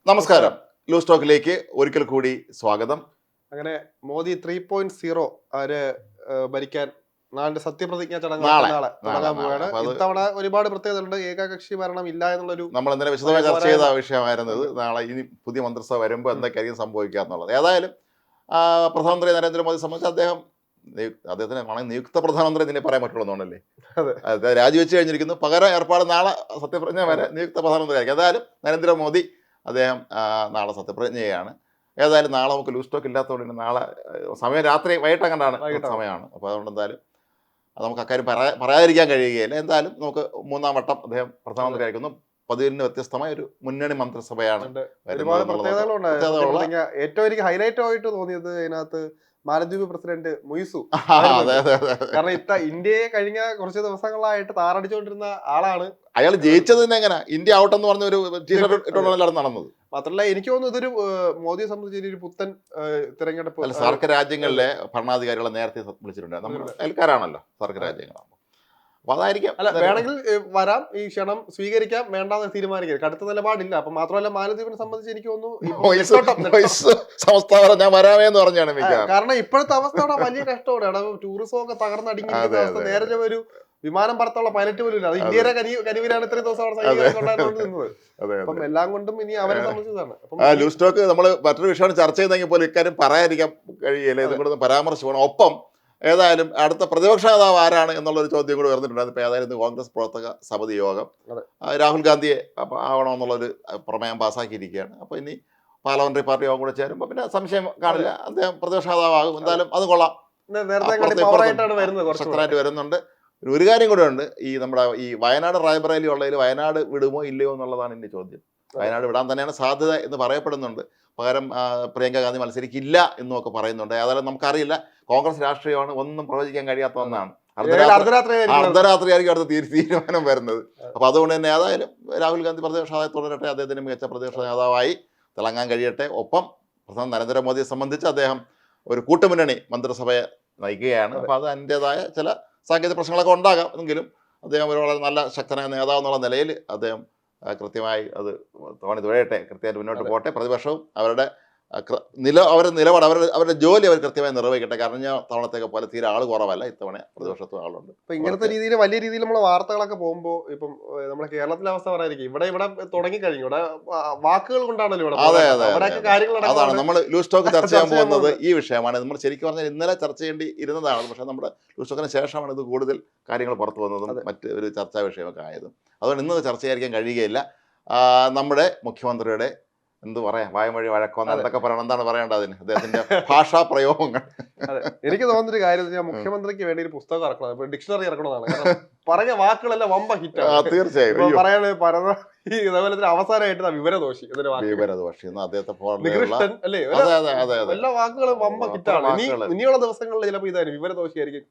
നമസ്കാരം. ലൂസ് ടോക്കിലേക്ക് ഒരിക്കൽ കൂടി സ്വാഗതം. അങ്ങനെ മോദി 3.0 അവര് ഭരിക്കാൻ നാളെ സത്യപ്രതിജ്ഞാ ചടങ്ങ് നാളെ തുടങ്ങാൻ പോവുകയാണ്. ഇത്തവണ ഒരുപാട് പ്രത്യേകതകളുണ്ട്. ഏകകക്ഷി ഭരണം ഇല്ല എന്നുള്ളൊരു നമ്മൾ ഇന്നലെ വിശദമായി ചർച്ച ചെയ്ത വിഷയമായിരുന്നത്. നാളെ ഇനി പുതിയ മന്ത്രിസഭ വരുമ്പോൾ എന്തൊക്കെയായിരിക്കും സംഭവിക്കുക എന്നുള്ളത്. ഏതായാലും പ്രധാനമന്ത്രി നരേന്ദ്രമോദി സംബന്ധിച്ച് അദ്ദേഹത്തിന് നിയുക്ത പ്രധാനമന്ത്രി ഇതിനെ പറയാൻ പറ്റുള്ളൂന്നല്ലേ. രാജിവെച്ച് കഴിഞ്ഞിരിക്കുന്നു. പകരം ഏർപ്പാട് നാളെ സത്യപ്രതിജ്ഞ വരെ നിയുക്ത പ്രധാനമന്ത്രി ആയിരിക്കും. ഏതായാലും നരേന്ദ്രമോദി അദ്ദേഹം നാളെ സത്യപ്രതിജ്ഞ ചെയ്യാണ്. ഏതായാലും നാളെ നമുക്ക് ലൂസ് ടോക്ക് ഇല്ലാത്തതുകൊണ്ട് നാളെ സമയം രാത്രി വൈകിട്ടങ്ങണ്ടാണ് സമയമാണ്. അപ്പോൾ അതുകൊണ്ട് എന്തായാലും നമുക്ക് അക്കാര്യം പറയാതിരിക്കാൻ കഴിയുകയില്ല. എന്തായാലും നമുക്ക് മൂന്നാം വട്ടം അദ്ദേഹം പ്രധാനമന്ത്രി ആയിരിക്കുന്നു. പതിവിന് വ്യത്യസ്തമായ ഒരു മുന്നണി മന്ത്രിസഭയാണ്. ഒരുപാട് പ്രത്യേകതകളുണ്ട്. ഏറ്റവും എനിക്ക് ഹൈലൈറ്റ് ആയിട്ട് തോന്നിയത് അതിനകത്ത് മാലദ്വീപ് പ്രസിഡന്റ് മുയിസു. കാരണം ഇന്ത്യയെ കഴിഞ്ഞ കുറച്ച് ദിവസങ്ങളായിട്ട് താറടിച്ചുകൊണ്ടിരുന്ന ആളാണ്. അയാൾ ജയിച്ചത് തന്നെ എങ്ങനെ ഇന്ത്യ ഔട്ട് എന്ന് പറഞ്ഞ ഒരു ടീഷർട്ട് ഇട്ടുകൊണ്ടാണ് നടന്നത്. മാത്രമല്ല എനിക്ക് തോന്നുന്നു ഇതൊരു മോദിയെ സംബന്ധിച്ച് ഒരു പുത്തൻ തിരഞ്ഞെടുപ്പ്. സാർക്ക് രാജ്യങ്ങളിലെ ഭരണാധികാരികളെ നേരത്തെ വിളിച്ചിട്ടുണ്ട്. നമ്മൾ അയൽക്കാരാണല്ലോ സാർക്ക് രാജ്യങ്ങളാണ്. അപ്പൊ അതായിരിക്കാം. അല്ല, വേണമെങ്കിൽ വരാം, ഈ ക്ഷണം സ്വീകരിക്കാം, വേണ്ടാന്ന് തീരുമാനിക്കാം. കടുത്ത നിലപാടില്ല. അപ്പൊ മാത്രമല്ല മാലദ്വീപിനെ സംബന്ധിച്ച് എനിക്ക് തോന്നുന്നു ഞാൻ വരാമേന്ന് പറഞ്ഞാണ്. കാരണം ഇപ്പോഴത്തെ അവസ്ഥ വലിയ കഷ്ടമാണ്. ടൂറിസം ഒക്കെ തകർന്നടിങ്ങിയിരിക്കുന്ന അവസ്ഥ. നേരെ ഒരു വിമാനം പറത്തുള്ള പൈലറ്റ് പോലും ഇല്ല. അത് ഇന്ത്യയുടെ കനിവിലാണ് ഇത്രയും ദിവസം നിന്നത്. അപ്പം എല്ലാം കൊണ്ടും ഇനി അവരെ സംബന്ധിച്ചതാണ്. ലൂസ് ടോക്ക് നമ്മൾ മറ്റൊരു വിഷയമാണ് ചർച്ച ചെയ്തെങ്കിൽ പോലും ഇക്കാര്യം പറയാതിരിക്കാൻ കഴിയില്ല. ഇതുകൊണ്ട് പരാമർശമാണ്. ഒപ്പം ഏതായാലും അടുത്ത പ്രതിപക്ഷ നേതാവ് ആരാണ് എന്നുള്ളൊരു ചോദ്യം കൂടി വരുന്നിട്ടുണ്ട്. ഇപ്പോൾ ഏതായാലും കോൺഗ്രസ് പ്രവർത്തക സമിതി യോഗം രാഹുൽ ഗാന്ധിയെ ആവണമെന്നുള്ളൊരു പ്രമേയം പാസ്സാക്കിയിരിക്കുകയാണ്. അപ്പോൾ ഇനി പാർലമെന്ററി പാർട്ടി യോഗം കൂടെ ചേരുമ്പോൾ പിന്നെ സംശയം കാണില്ല, അദ്ദേഹം പ്രതിപക്ഷ നേതാവാകും. എന്തായാലും അത് കൊള്ളാം, ശക്തനായിട്ട് വരുന്നുണ്ട്. ഒരു കാര്യം കൂടെ ഉണ്ട്. നമ്മുടെ ഈ വയനാട് റായ്ബറേലി ഉള്ളതിൽ വയനാട് വിടുമോ ഇല്ലയോ എന്നുള്ളതാണ് എൻ്റെ ചോദ്യം. വയനാട് വിടാൻ തന്നെയാണ് സാധ്യത എന്ന് പറയപ്പെടുന്നുണ്ട്. പകരം പ്രിയങ്ക ഗാന്ധി മത്സരിക്കില്ല എന്നുമൊക്കെ പറയുന്നുണ്ട്. ഏതായാലും നമുക്കറിയില്ല. കോൺഗ്രസ് രാഷ്ട്രീയമാണ്, ഒന്നും പ്രവചിക്കാൻ കഴിയാത്ത ഒന്നാണ്. അർദ്ധരാത്രിയായിരിക്കും അടുത്ത തീരുമാനം വരുന്നത്. അപ്പൊ അതുകൊണ്ട് തന്നെ ഏതായാലും രാഹുൽ ഗാന്ധി പ്രതിപക്ഷ നേതാവ് തുടരട്ടെ, അദ്ദേഹത്തിന് മികച്ച പ്രതിപക്ഷ നേതാവായി തിളങ്ങാൻ കഴിയട്ടെ. ഒപ്പം പ്രധാന നരേന്ദ്രമോദിയെ സംബന്ധിച്ച് അദ്ദേഹം ഒരു കൂട്ടുമുന്നണി മന്ത്രിസഭയെ നയിക്കുകയാണ്. അപ്പൊ അത് അതിൻ്റെതായ ചില സാങ്കേതിക പ്രശ്നങ്ങളൊക്കെ ഉണ്ടാകാം. എങ്കിലും അദ്ദേഹം ഒരു വളരെ നല്ല ശക്തനായ നേതാവ് എന്നുള്ള നിലയിൽ അദ്ദേഹം കൃത്യമായി അത് തോണി തുഴയട്ടെ, കൃത്യമായിട്ട് മുന്നോട്ട് പോട്ടെ. പ്രതിപക്ഷവും അവരുടെ നിലപാട് അവരുടെ ജോലി അവർ കൃത്യമായി നിർവഹിക്കട്ടെ. കാരണം തവണത്തേക്ക് പോലെ തീരെ ആൾ കുറവല്ല, ഇത്തവണ പ്രതിപക്ഷത്തും ആളുണ്ട്. ഇപ്പൊ ഇങ്ങനത്തെ രീതിയിൽ വലിയ രീതിയിൽ നമ്മളെ വാർത്തകളൊക്കെ പോകുമ്പോൾ ഇപ്പം നമ്മുടെ കേരളത്തിലെ അവസ്ഥ പറയായിരിക്കും. ഇവിടെ തുടങ്ങിക്കഴിഞ്ഞു. ഇവിടെ വാക്കുകൾ കൊണ്ടാണല്ലോ ഇവിടെ. അതാണ് നമ്മൾ ലൂസ് ടോക്ക് ചർച്ച ചെയ്യാൻ പോകുന്നത്. ഈ വിഷയമാണ് നമ്മൾ ശരിക്കും പറഞ്ഞാൽ ഇന്നലെ ചർച്ച ചെയ്യേണ്ടി ഇരുന്നതാണ്. പക്ഷെ നമ്മുടെ ലൂസ് ടോക്കിന് ശേഷമാണ് ഇത് കൂടുതൽ കാര്യങ്ങൾ പുറത്തു വന്നതും മറ്റ് ഒരു ചർച്ചാ വിഷയമൊക്കെ ആയതും. അതുകൊണ്ട് ഇന്ന് ചർച്ച ചെയ്യാൻ കഴിയുകയില്ല. നമ്മുടെ മുഖ്യമന്ത്രിയുടെ എന്ത് പറയാം, വായമൊഴി വഴക്കോന്ന് എന്തൊക്കെ പറയണം, എന്താണ് പറയേണ്ടത് അതിന്, അദ്ദേഹത്തിന്റെ ഭാഷാ പ്രയോഗങ്ങൾ. എനിക്ക് തോന്നുന്നൊരു കാര്യം മുഖ്യമന്ത്രിക്ക് വേണ്ടി ഒരു പുസ്തകം ഇറക്കണം, ഡിക്ഷണറി ഇറക്കണമെന്നാണ്. പറഞ്ഞ വാക്കുകളെല്ലാം വമ്പ ഹിറ്റാണ്. തീർച്ചയായും. ഇതേപോലെ അവസാനമായിട്ട് വിവരദോഷി അദ്ദേഹത്തെ എല്ലാ വാക്കുകളും വമ്പ ഹിറ്റാണ്. ഇനിയുള്ള ദിവസങ്ങളിൽ ചിലപ്പോൾ ഇതായിരുന്നു വിവരദോഷിയായിരിക്കും.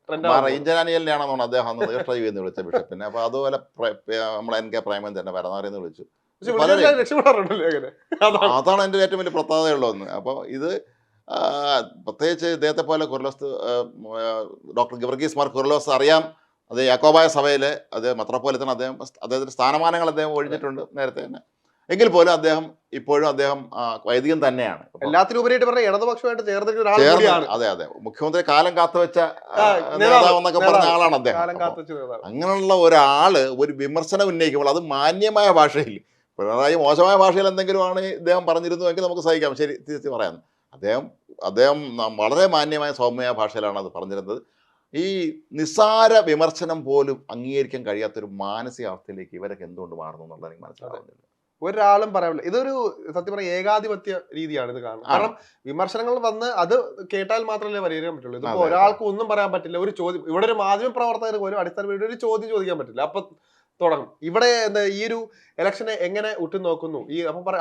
ഇന്ത്യനാനിയലിനാണെന്നാണ് അദ്ദേഹം എന്ന് വിളിച്ച ബിഷപ്പിനെ. അപ്പൊ അതുപോലെ നമ്മളെ NK പ്രേമൻ തന്നെ വരണവരെന്ന് വിളിച്ചു. അതാണ് എൻ്റെ ഏറ്റവും വലിയ പ്രത്യേകതയുള്ളതെന്ന്. അപ്പോൾ ഇത് പ്രത്യേകിച്ച് ഇദ്ദേഹത്തെ പോലെ ഡോക്ടർ ഗിവർഗീസ് മാർ കുർലോസ് അറിയാം. അത് യാക്കോബായ സഭയിൽ അത് മെത്രോപ്പൊലിത്തൻ അദ്ദേഹത്തിന്റെ സ്ഥാനമാനങ്ങൾ അദ്ദേഹം ഒഴിഞ്ഞിട്ടുണ്ട് നേരത്തെ തന്നെ. എങ്കിൽ പോലും അദ്ദേഹം ഇപ്പോഴും വൈദികൻ തന്നെയാണ്. എല്ലാത്തിനുപരിയായിട്ട് പറഞ്ഞ ഇടതുപക്ഷമായിട്ട് ചേർന്ന് അതെ മുഖ്യമന്ത്രി കാലം കാത്തുവെച്ച നേതാവെന്നൊക്കെ പറഞ്ഞ ആളാണ് അദ്ദേഹം. അങ്ങനെയുള്ള ഒരാള് ഒരു വിമർശനം ഉന്നയിക്കുമ്പോൾ അത് മാന്യമായ ഭാഷയിൽ, പിണറായി മോശമായ ഭാഷയിൽ എന്തെങ്കിലും ആണ് ഇദ്ദേഹം പറഞ്ഞിരുന്നുവെങ്കിൽ നമുക്ക് സഹിക്കാം, ശരി, തിരിച്ച് പറയാം. അദ്ദേഹം വളരെ മാന്യമായ സൗമ്യമായ ഭാഷയിലാണ് അത് പറഞ്ഞിരുന്നത്. ഈ നിസ്സാര വിമർശനം പോലും അംഗീകരിക്കാൻ കഴിയാത്തൊരു മാനസികാവസ്ഥയിലേക്ക് ഇവരൊക്കെ എന്തുകൊണ്ട് മാറുന്നു എന്നുള്ളത് എനിക്ക് മനസ്സിലാവുന്നില്ല. ഒരാളും പറയാനില്ല. ഇതൊരു സത്യം പറഞ്ഞ ഏകാധിപത്യ രീതിയാണ് ഇത് കാണുന്നത്. കാരണം വിമർശനങ്ങൾ വന്ന് അത് കേട്ടാൽ മാത്രമല്ലേ പരിഹരിക്കാൻ പറ്റുള്ളൂ. ഇതിപ്പോ ഒരാൾക്ക് ഒന്നും പറയാൻ പറ്റില്ല. ഒരു ചോദ്യം, ഇവിടെ ഒരു മാധ്യമ പ്രവർത്തകർക്ക് പോലും അടിസ്ഥാനപരമായിട്ട് ഒരു ചോദ്യം ചോദിക്കാൻ പറ്റില്ല. അപ്പൊ തുടങ്ങും. ഇവിടെ ഈ ഒരു ഇലക്ഷനെ എങ്ങനെ ഉറ്റുനോക്കുന്നു, ഈ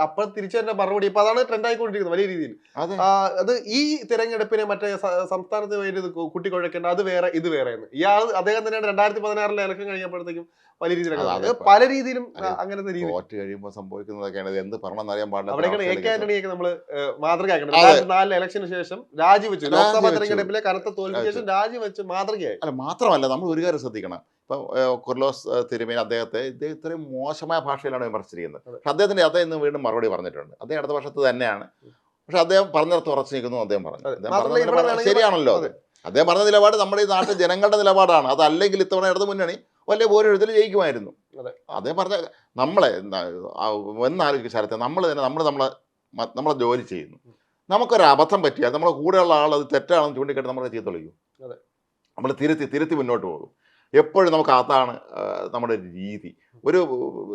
അപ്പൊ തിരിച്ചു തന്നെ മറുപടി. ഇപ്പൊ അതാണ് ട്രെൻഡ് ആയിക്കൊണ്ടിരിക്കുന്നത് വലിയ രീതിയിൽ. അത് ഈ തിരഞ്ഞെടുപ്പിനെ മറ്റേ സംസ്ഥാനത്ത് വേണ്ടി കുട്ടിക്കൊഴക്കേണ്ട, അത് വേറെ ഇത് വേറെ എന്ന് അദ്ദേഹം തന്നെയാണ് 2016 ഇലക്ഷൻ കഴിഞ്ഞപ്പോഴത്തേക്കും വലിയ രീതിയിൽ പല രീതിയിലും അങ്ങനത്തെ രീതി കഴിയുമ്പോൾ സംഭവിക്കുന്നതൊക്കെയാണ്. എന്ത് പറഞ്ഞെന്ന് അറിയാൻ പാടില്ല. അവിടെയൊക്കെ AK ആന്റണിയൊക്കെ നമ്മള് മാതൃകയാക്കണം. 2004 ഇലക്ഷന് ശേഷം രാജിവെച്ചു. ലോക്സഭാ തെരഞ്ഞെടുപ്പിലെ കനത്ത തോൽവിക്ക് ശേഷം രാജിവെച്ച് മാതൃകയായി. മാത്രമല്ല നമ്മൾ ഒരു കാര്യം ശ്രദ്ധിക്കണം. ഇപ്പം കുർലോസ് തിരുമേനി അദ്ദേഹത്തെ ഇത്രയും മോശമായ ഭാഷയിലാണ് വിമർശിച്ചിരിക്കുന്നത്. പക്ഷെ അദ്ദേഹം ഇന്ന് വീണ്ടും മറുപടി പറഞ്ഞിട്ടുണ്ട്. അദ്ദേഹം അടുത്ത വർഷത്ത് തന്നെയാണ്. പക്ഷെ അദ്ദേഹം പറഞ്ഞിടത്ത് ഉറച്ചു നിൽക്കുന്നു അദ്ദേഹം പറഞ്ഞു. അദ്ദേഹം പറഞ്ഞ നിലപാട് ശരിയാണല്ലോ. അദ്ദേഹം പറഞ്ഞ നിലപാട് നമ്മുടെ ഈ നാട്ടിൽ ജനങ്ങളുടെ നിലപാടാണ്. അതല്ലെങ്കിൽ ഇത്തവണ ഇടതു മുന്നണി വലിയ പോരെഴുത്തിൽ ജയിക്കുമായിരുന്നു. അദ്ദേഹം പറഞ്ഞ നമ്മളെ എന്നാലോചിക്കും സ്ഥലത്തെ നമ്മൾ തന്നെ നമ്മളെ ജോലി ചെയ്യുന്നു. നമുക്കൊരു അബദ്ധം പറ്റിയാൽ നമ്മളെ കൂടെയുള്ള ആൾ അത് തെറ്റാണെന്ന് ചൂണ്ടിക്കാട്ടി നമ്മളെ ചീത്ത വിളിക്കും. നമ്മൾ തിരുത്തി മുന്നോട്ട് പോകും. എപ്പോഴും നമുക്ക് അതാണ് നമ്മുടെ രീതി. ഒരു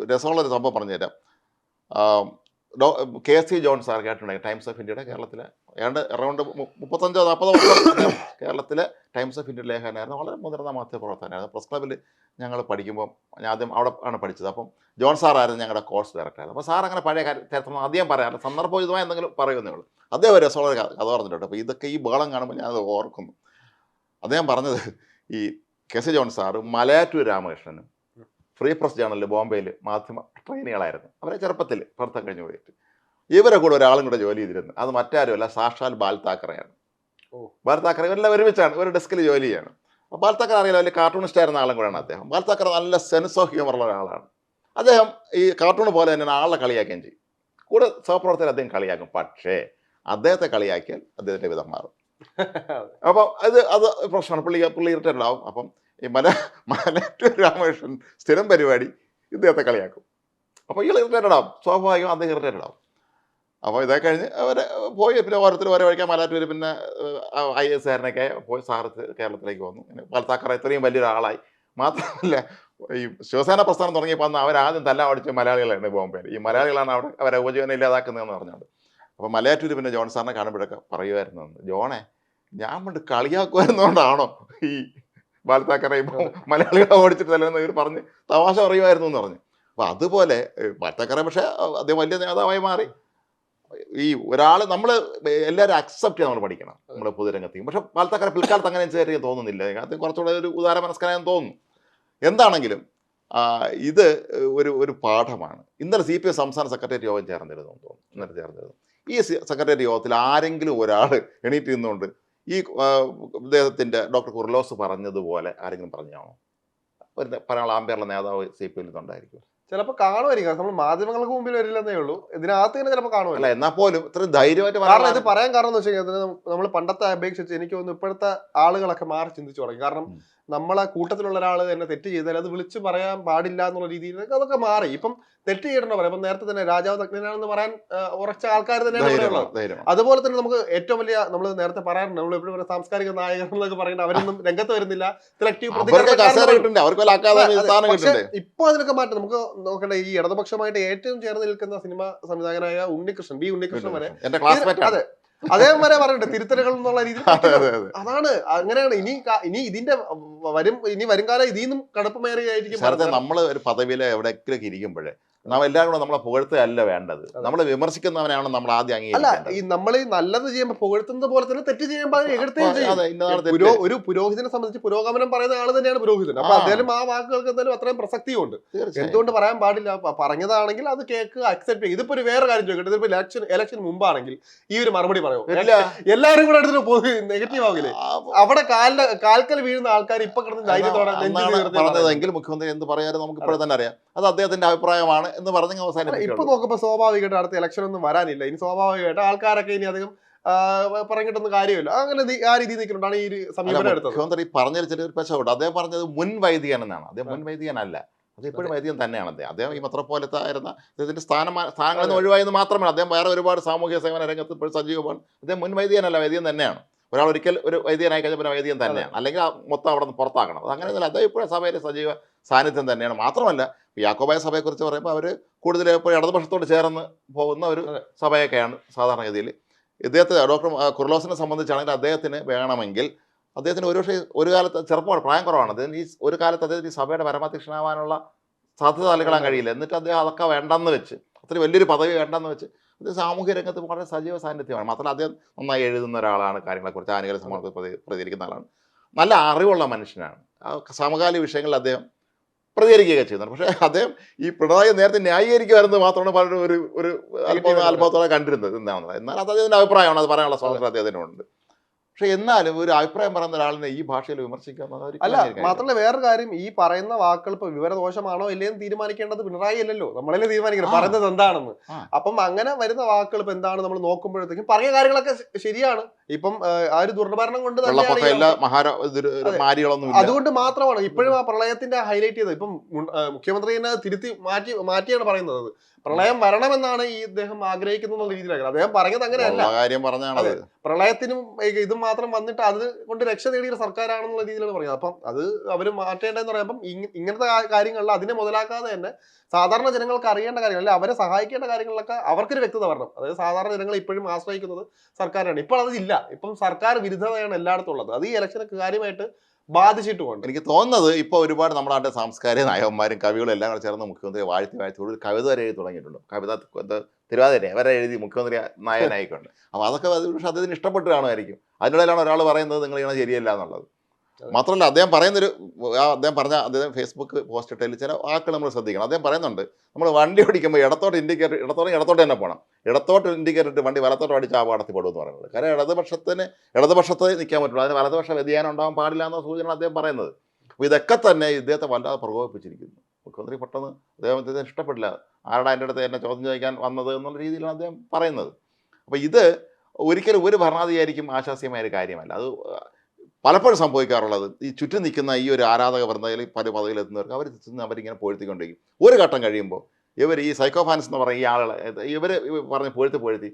രസമുള്ളൊരു സംഭവം പറഞ്ഞുതരാം. KC ജോൺ സാർ കേട്ടിട്ടുണ്ടെങ്കിൽ ടൈംസ് ഓഫ് ഇന്ത്യയുടെ കേരളത്തിലെ അറൗണ്ട് 35-40 വർഷം കേരളത്തിലെ ടൈംസ് ഓഫ് ഇന്ത്യ ലേഖകനായിരുന്നു. വളരെ മുതിർന്ന മാധ്യമപ്രവർത്തകനായിരുന്നു. പ്രസ് ക്ലബ്ബിൽ ഞങ്ങൾ പഠിക്കുമ്പോൾ ഞാൻ ആദ്യം അവിടെ ആണ് പഠിച്ചത്. അപ്പം ജോൺ സാറായിരുന്നു ഞങ്ങളുടെ കോഴ്സ് ഡയറക്ടറായിരുന്നു. അപ്പോൾ സാർ അങ്ങനെ പഴയ ചരിത്രം അധികം പറയാറില്ല, സന്ദർഭോചിതമായ എന്തെങ്കിലും പറയുന്നേ ഉള്ളൂ. അദ്ദേഹം ഒരു രസമുള്ള കഥ പറഞ്ഞിട്ടുണ്ട്. അപ്പോൾ ഇതൊക്കെ ഈ ബഹളം കാണുമ്പോൾ ഞാനത് ഓർക്കുന്നു. അദ്ദേഹം പറഞ്ഞത് ഈ KC ജോൺ സാറ് മലയാറ്റൂർ രാമകൃഷ്ണനും ഫ്രീ പ്രസ് ജേണലിൽ ബോംബെയിൽ മാധ്യമ ട്രെയിനികളായിരുന്നു. അവരെ ചെറുപ്പത്തിൽ പഠിത്തം കഴിഞ്ഞ് പോയിട്ട് ഇവരെ കൂടെ ഒരാളും കൂടെ ജോലി ചെയ്തിരുന്നു. അത് മറ്റാരുമല്ല, സാക്ഷാൽ ബാൽ താക്കറെയാണ്. ബാൽ താക്കറെ ഇവരെല്ലാം ഒരുമിച്ചാണ് ഒരു ഡെസ്കിൽ ജോലി ചെയ്യാണ്. അപ്പോൾ ബാൽ താക്കറെ അറിയില്ല, വലിയ കാർട്ടൂണിസ്റ്റ് ആയിരുന്ന ആളും കൂടെയാണ് അദ്ദേഹം. ബാൽ താക്കറെ നല്ല സെൻസ് ഓഫ് ഹ്യൂമറുള്ള ഒരാളാണ്. അദ്ദേഹം ഈ കാർട്ടൂൺ പോലെ തന്നെ ആളെ കളിയാക്കുകയും ചെയ്യും. കൂടെ സഹപ്രവർത്തകർ അദ്ദേഹം കളിയാക്കും. പക്ഷേ അദ്ദേഹത്തെ കളിയാക്കിയാൽ അദ്ദേഹത്തിൻ്റെ വിധം മാറും. അപ്പം അത് പ്രശ്നമാണ്. പുള്ളി ഇറിറ്റേറ്റഡ് ആവും. അപ്പം ഈ മലയാറ്റൂർ രാമകൃഷ്ണൻ സ്ഥിരം പരിപാടി ഇദ്ദേഹത്തെ കളിയാക്കും. അപ്പോൾ ഇയാൾ ഇറിറ്റേറ്റഡ് ആവും. സ്വാഭാവികം അദ്ദേഹം ഇറിറ്റേറ്റഡ് ആവും. അപ്പോൾ ഇതേ കഴിഞ്ഞ് അവരെ പോയി പിന്നെ ഓരോരുത്തർ ഓരോ വഴിക്കാൻ മലയാറ്റൂർ പിന്നെ IAS കാരനൊക്കെ പോയി സാറ് കേരളത്തിലേക്ക് വന്നു. പിന്നെ പാൽത്താക്കറ ഇത്രയും വലിയൊരാളായി. മാത്രമല്ല ഈ ശിവസേന പ്രസ്ഥാനം തുടങ്ങിയപ്പോൾ അന്ന് അവരാദ്യം തല്ല ഓടിച്ച മലയാളികളാണ് ബോംബെയിൽ. ഈ മലയാളികളാണ് അവിടെ അവരെ ഉപജീവനം ഇല്ലാതാക്കുന്നതെന്ന് പറഞ്ഞുകൊണ്ട്. അപ്പോൾ മലയാറ്റൂർ പിന്നെ ജോൺ സാറിനെ കാണുമ്പോഴൊക്കെ പറയുമായിരുന്നു, ജോണെ ഞാൻ കൊണ്ട് കളിയാക്കുമായിരുന്നോണ്ടാണോ ഈ ബാൽത്താക്കറെ ഇപ്പോൾ മലയാളികളെ ഓടിച്ചിട്ട് തല്ലെന്ന് ഇവർ പറഞ്ഞ് തമാശ പറയുമായിരുന്നു എന്ന് പറഞ്ഞു. അപ്പോൾ അതുപോലെ ബാൽത്താക്കറെ പക്ഷേ അദ്ദേഹം വലിയ നേതാവായി മാറി. ഈ ഒരാൾ നമ്മൾ എല്ലാവരും അക്സെപ്റ്റ് ചെയ്യാൻ നമ്മൾ പഠിക്കണം നമ്മുടെ പൊതുരംഗത്തേക്കും. പക്ഷേ ബാൽത്താക്കറെ പിൽക്കാലത്ത് അങ്ങനെ ചെയ്യാൻ തോന്നുന്നില്ല. അത് കുറച്ചുകൂടെ ഒരു ഉദാരമനസ്കനായെന്ന് തോന്നുന്നു. എന്താണെങ്കിലും ഇത് ഒരു പാഠമാണ്. ഇന്നലെ CPI സംസ്ഥാന സെക്രട്ടേറിയറ്റ് യോഗം ചേർന്നിരുന്നു തോന്നുന്നു. ഇന്നലെ ചേർന്നിരുന്നു. ഈ സെക്രട്ടേറിയറ്റ് യോഗത്തിൽ ആരെങ്കിലും ഒരാൾ എണീറ്റ് നിന്നുകൊണ്ട് ഈ അദ്ദേഹത്തിൻ്റെ ഡോക്ടർ കുർലോസ് പറഞ്ഞതുപോലെ ആരെങ്കിലും പറഞ്ഞാണോ? പറയാനുള്ള ആംബേറുള്ള നേതാവ് CPI ഉണ്ടായിരിക്കും. ചിലപ്പോൾ കാണുമായിരിക്കും. നമ്മൾ മാധ്യമങ്ങൾക്ക് മുമ്പിൽ വരില്ലെന്നേ ഉള്ളൂ. ഇതിനകത്ത് തന്നെ ചിലപ്പോൾ കാണുമല്ല. എന്നാൽ പോലും ഇത്രയും ധൈര്യമായിട്ട് കാരണം ഇത് പറയാൻ കാരണം എന്ന് വെച്ച് കഴിഞ്ഞാൽ നമ്മൾ പണ്ടത്തെ അപേക്ഷിച്ച് എനിക്ക് തോന്നുന്നു ഇപ്പോഴത്തെ ആളുകളൊക്കെ മാറി ചിന്തിച്ചു തുടങ്ങി. കാരണം നമ്മളെ കൂട്ടത്തിലുള്ള ഒരാൾ തന്നെ തെറ്റ് ചെയ്താൽ അത് വിളിച്ചു പറയാൻ പാടില്ല എന്നുള്ള രീതിയിലൊക്കെ അതൊക്കെ മാറി. ഇപ്പം തെറ്റ് ചെയ്യണമെന്ന് പറയാം. ഇപ്പം നേരത്തെ തന്നെ രാജാവ് നഗ്നനാണെന്ന് പറയാൻ ഉറച്ച ആൾക്കാർ തന്നെയാണ്. അതുപോലെ തന്നെ നമുക്ക് ഏറ്റവും വലിയ നമ്മൾ നേരത്തെ പറയാറുണ്ട്, നമ്മൾ എപ്പോഴും സാംസ്കാരിക നായകർ എന്നൊക്കെ പറയുന്നത് അവരൊന്നും രംഗത്ത് വരുന്നില്ല. ഇപ്പൊ അതിനൊക്കെ മാറ്റം നമുക്ക് നോക്കണ്ട. ഈ ഇടതുപക്ഷമായിട്ട് ഏറ്റവും ചേർന്ന് നിൽക്കുന്ന സിനിമ സംവിധായകനായ ഉണ്ണികൃഷ്ണൻ വരെ അതെ അദ്ദേഹം വരെ പറഞ്ഞിട്ടുണ്ട് തിരുത്തലുകൾ എന്നുള്ള രീതിയിൽ. അതാണ് അങ്ങനെയാണ്. ഇനി ഇതിന്റെ വരും കാലം ഇതിൽ നിന്നും കടുപ്പമേറിയായിരിക്കും. നമ്മൾ ഒരു പദവിയിലെ എവിടെയൊക്കെ ഇരിക്കുമ്പോഴേ എല്ലാവരും കൂടെ നമ്മളെ പുകഴ്ത്തുകയല്ല വേണ്ടത്. നമ്മൾ വിമർശിക്കുന്നവനാണ് നമ്മൾ ആദ്യം അംഗീകരിക്കേണ്ടത്. ഈ നമ്മൾ ഈ നല്ലത് ചെയ്യുമ്പോൾ പുകഴ്ത്തുന്നത് പോലെ തന്നെ തെറ്റ് ചെയ്യുമ്പോൾ ഒരു പുരോഹിതനെ സംബന്ധിച്ച് പുരോഗമനം പറയുന്ന ആൾ തന്നെയാണ് പുരോഹിതൻ. അപ്പൊ അദ്ദേഹം ആ വാക്കുകൾക്ക് എന്തായാലും അത്രയും പ്രസക്തിയുണ്ട്. എന്തുകൊണ്ട് പറയാൻ പാടില്ല? പറഞ്ഞതാണെങ്കിൽ അത് കേക്ക് അക്സെപ്റ്റ് ചെയ്യും. ഇതിപ്പോ ഒരു വേറെ കാര്യം ചോദിക്കട്ടെ, ഇതിപ്പോ ഇലക്ഷൻ മുമ്പാണെങ്കിൽ ഈ ഒരു മറുപടി പറയും എല്ലാവരും കൂടെ എടുത്തിട്ട് നെഗറ്റീവ് ആവില്ലേ? അവിടെ കാൽക്കൽ വീഴുന്ന ആൾക്കാർ ഇപ്പൊ കിടന്ന് ധൈര്യത്തോടെ മുഖ്യമന്ത്രി എന്ത് പറയാനും നമുക്ക് ഇപ്പോഴും തന്നെ അറിയാം. അത് അദ്ദേഹത്തിന്റെ അഭിപ്രായമാണ് എന്ന് പറഞ്ഞ് അവസാനം. ഇപ്പൊ നോക്കുമ്പോ സ്വാഭാവികമായിട്ട് അടുത്ത ഇലക്ഷൻ ഒന്നും വരാനില്ല. ഇനി സ്വാഭാവികമായിട്ട് ആൾക്കാരൊക്കെ ഇനി അധികം പറഞ്ഞിട്ടൊന്നും കാര്യമില്ല. അങ്ങനെ ആ രീതിയിൽ നിൽക്കുന്നുണ്ടാണ് ഈ സമീപനം എടുത്തത്. മുഖ്യമന്ത്രി പറഞ്ഞൊരു ചെറിയൊരു പെശകുണ്ട്. അദ്ദേഹം പറഞ്ഞത് മുൻ വൈദികൻ എന്നാണ്. അദ്ദേഹം മുൻ വൈദികനല്ല, അത് ഇപ്പോഴും വൈദികൻ തന്നെയാണ്. അദ്ദേഹം ഈ മെത്രോപോലിത്ത ആയിരുന്ന അദ്ദേഹത്തിന്റെ സ്ഥാനങ്ങളിൽ നിന്ന് ഒഴിവായെന്ന് മാത്രമല്ല, അദ്ദേഹം വേറെ ഒരുപാട് സാമൂഹ്യ സേവന രംഗത്ത് ഇപ്പോഴും സജീവമാണ്. അദ്ദേഹം മുൻ വൈദികനല്ല, വൈദികൻ തന്നെയാണ്. ഒരാൾ ഒരിക്കൽ ഒരു വൈദികനായി കഴിഞ്ഞാൽ പിന്നെ വൈദികൻ തന്നെയാണ്. അല്ലെങ്കിൽ മൊത്തം അവിടെ നിന്ന് പുറത്താക്കണം. അത് അങ്ങനെയൊന്നുമില്ല. അദ്ദേഹം ഇപ്പോഴും സഭയിലെ സജീവ സാന്നിധ്യം തന്നെയാണ്. മാത്രമല്ല യാക്കോബായ സഭയെക്കുറിച്ച് പറയുമ്പോൾ അവർ കൂടുതൽ ഇപ്പോൾ ഇടതുപക്ഷത്തോട് ചേർന്ന് പോകുന്ന ഒരു സഭയൊക്കെയാണ് സാധാരണഗതിയിൽ. ഇദ്ദേഹത്തെ ഡോക്ടർ കുർലോസിനെ സംബന്ധിച്ചാണെങ്കിൽ അദ്ദേഹത്തിന് വേണമെങ്കിൽ അദ്ദേഹത്തിന് ഒരു കാലത്ത് ചെറുപ്പമാണ്, പ്രായം കുറവാണ്. അദ്ദേഹം ഈ ഒരു കാലത്ത് അദ്ദേഹത്തിന് ഈ സഭയുടെ പരമാധ്യക്ഷനാവാനുള്ള സാധ്യത നൽകാൻ കഴിയില്ല. എന്നിട്ട് അദ്ദേഹം അതൊക്കെ വേണ്ടെന്ന് വെച്ച്, അത്രയും വലിയൊരു പദവി വേണ്ടെന്ന് വെച്ച് അദ്ദേഹം സാമൂഹ്യ രംഗത്ത് വളരെ സജീവ സാന്നിധ്യമാണ്. മാത്രമല്ല അദ്ദേഹം നന്നായി എഴുതുന്ന ഒരാളാണ്, കാര്യങ്ങളെക്കുറിച്ച് ആനുകൂല്യ സമൂഹത്തിൽ പ്രതികരിക്കുന്ന ആളാണ്, നല്ല അറിവുള്ള മനുഷ്യനാണ്. സമകാലിക വിഷയങ്ങളിൽ അദ്ദേഹം പ്രതികരിക്കുകയൊക്കെ ചെയ്യുന്നുണ്ട്. പക്ഷേ അദ്ദേഹം ഈ പിണറായി നേരത്തെ ന്യായീകരിക്കുമായിരുന്നത് മാത്രമാണ് പലരും ഒരു അല്പത്തോടെ കണ്ടിരുന്നത് എന്താണെന്നുള്ളത്. എന്നാൽ അത് അദ്ദേഹത്തിൻ്റെ അഭിപ്രായമാണ്, അത് പറയാനുള്ള സ്വാതന്ത്ര്യം അദ്ദേഹത്തിനുണ്ട്. പക്ഷെ എന്നാലും ഒരു അഭിപ്രായം പറയുന്ന ഒരാളിനെ ഈ ഭാഷയിൽ വിമർശിക്കുക അല്ല, മാത്രമല്ല വേറൊരു കാര്യം, ഈ പറയുന്ന വാക്കുകൾ ഇപ്പൊ വിവരദോഷമാണോ ഇല്ലയെന്ന് തീരുമാനിക്കേണ്ടത് പിണറായി അല്ലല്ലോ, നമ്മളല്ലേ തീരുമാനിക്കുന്നത് പറയുന്നത് എന്താണെന്ന്. അപ്പം അങ്ങനെ വരുന്ന വാക്കുകൾ ഇപ്പൊ എന്താണ് നമ്മൾ നോക്കുമ്പോഴത്തേക്കും പറഞ്ഞ കാര്യങ്ങളൊക്കെ ശരിയാണ്. ഇപ്പം ആ ഒരു ദുർഭരണം കൊണ്ട് അതുകൊണ്ട് മാത്രമാണ് ഇപ്പോഴും ആ പ്രളയത്തിന്റെ ഹൈലൈറ്റ് ചെയ്തത്. ഇപ്പം മുഖ്യമന്ത്രി തന്നെ തിരുത്തി മാറ്റിയാണ് പറയുന്നത്. പ്രളയം വരണമെന്നാണ് ഈ ഇദ്ദേഹം ആഗ്രഹിക്കുന്ന രീതിയിലാണ് അദ്ദേഹം പറഞ്ഞത്. അങ്ങനെയല്ല, പ്രളയത്തിനും ഇതും മാത്രം വന്നിട്ട് അത് കൊണ്ട് രക്ഷ നേടിയ സർക്കാരാണെന്നുള്ള രീതിയിലാണ് പറയുന്നത്. അപ്പം അത് അവർ മാറ്റേണ്ടതെന്ന് പറയുമ്പം ഇങ്ങനത്തെ കാര്യങ്ങളിൽ അതിനെ മുതലാക്കാതെ തന്നെ സാധാരണ ജനങ്ങൾക്ക് അറിയേണ്ട കാര്യങ്ങൾ, അല്ലെ അവരെ സഹായിക്കേണ്ട കാര്യങ്ങളിലൊക്കെ അവർക്കൊരു വ്യക്തത വരണം. അതായത് സാധാരണ ജനങ്ങൾ ഇപ്പോഴും ആശ്രയിക്കുന്നത് സർക്കാരാണ്. ഇപ്പോൾ അതില്ല. ഇപ്പം സർക്കാർ വിരുദ്ധതയാണ് എല്ലായിടത്തും ഉള്ളത്. അത് ഈ ഇലക്ഷനൊക്കെ കാര്യമായിട്ട് ബാധിച്ചിട്ടുമുണ്ട്. എനിക്ക് തോന്നുന്നത് ഇപ്പോൾ ഒരുപാട് നമ്മുടെ നാട്ടിലെ സാംസ്കാരിക നായകന്മാരും കവികളും എല്ലാം കൂടെ ചേർന്ന് മുഖ്യമന്ത്രി വാഴ്ത്തി ഒരു കവിത വരെ എഴുതി തുടങ്ങിയിട്ടുണ്ട്. കവിത തിരുവാതിര വരെ എഴുതി മുഖ്യമന്ത്രി നായകനായിക്കൊണ്ട്. അപ്പോൾ അതൊക്കെ പക്ഷേ അദ്ദേഹത്തിന് ഇഷ്ടപ്പെട്ട് കാണുമായിരിക്കും. അതിനിടയിലാണ് ഒരാൾ പറയുന്നത് നിങ്ങൾ ഇങ്ങനെ ശരിയല്ല എന്നുള്ളത്. മാത്രമല്ല അദ്ദേഹം അദ്ദേഹം ഫേസ്ബുക്ക് പോസ്റ്റ് ഇട്ടതിൽ ചില വാക്കുകൾ നമ്മൾ ശ്രദ്ധിക്കണം. അദ്ദേഹം പറയുന്നുണ്ട്, നമ്മൾ വണ്ടി ഓടിക്കുമ്പോൾ ഇടത്തോട്ട് തന്നെ പോകണം, ഇടത്തോട്ട് ഇൻഡിക്കേറ്റർ ഇട്ട് വണ്ടി വലത്തോട്ട് അടിച്ച് അപകടത്തിൽ പെടുമെന്ന് പറയുന്നത്. കാരണം ഇടതുപക്ഷത്ത് നിൽക്കാൻ പറ്റുള്ളൂ, അതിന് വലതുപക്ഷ വ്യതിയാനം ഉണ്ടാകാൻ പാടില്ല എന്ന സൂചന അദ്ദേഹം പറയുന്നത്. അപ്പോൾ ഇതൊക്കെ തന്നെ ഇദ്ദേഹത്തെ വല്ലാതെ പ്രകോപിപ്പിച്ചിരിക്കുന്നു. മുഖ്യമന്ത്രി പെട്ടെന്ന് അദ്ദേഹത്തിന് ഇഷ്ടപ്പെട്ടില്ല, ആരുടെ എൻ്റെ അടുത്ത് എന്നെ ചോദ്യം ചോദിക്കാൻ വന്നത് എന്നുള്ള രീതിയിലാണ് അദ്ദേഹം പറയുന്നത്. അപ്പോൾ ഇത് ഒരിക്കലും ഒരു ഭരണാധികാരിക്കും ആശാസ്യമായ ഒരു കാര്യമല്ല. അത് പലപ്പോഴും സംഭവിക്കാറുള്ളത് ഈ ചുറ്റും നിൽക്കുന്ന ഈ ഒരു ആരാധക വൃന്ദയിൽ പല പദവിയിലെത്തുന്നവർക്ക് അവരിങ്ങനെ പൊഴുത്തിക്കൊണ്ടിരിക്കും. ഒരു ഘട്ടം കഴിയുമ്പോൾ ഇവർ ഈ സൈക്കോഫാൻസ് എന്ന് പറയുന്ന ഈ ആളുകളെ പറഞ്ഞ് പൊഴുത്തി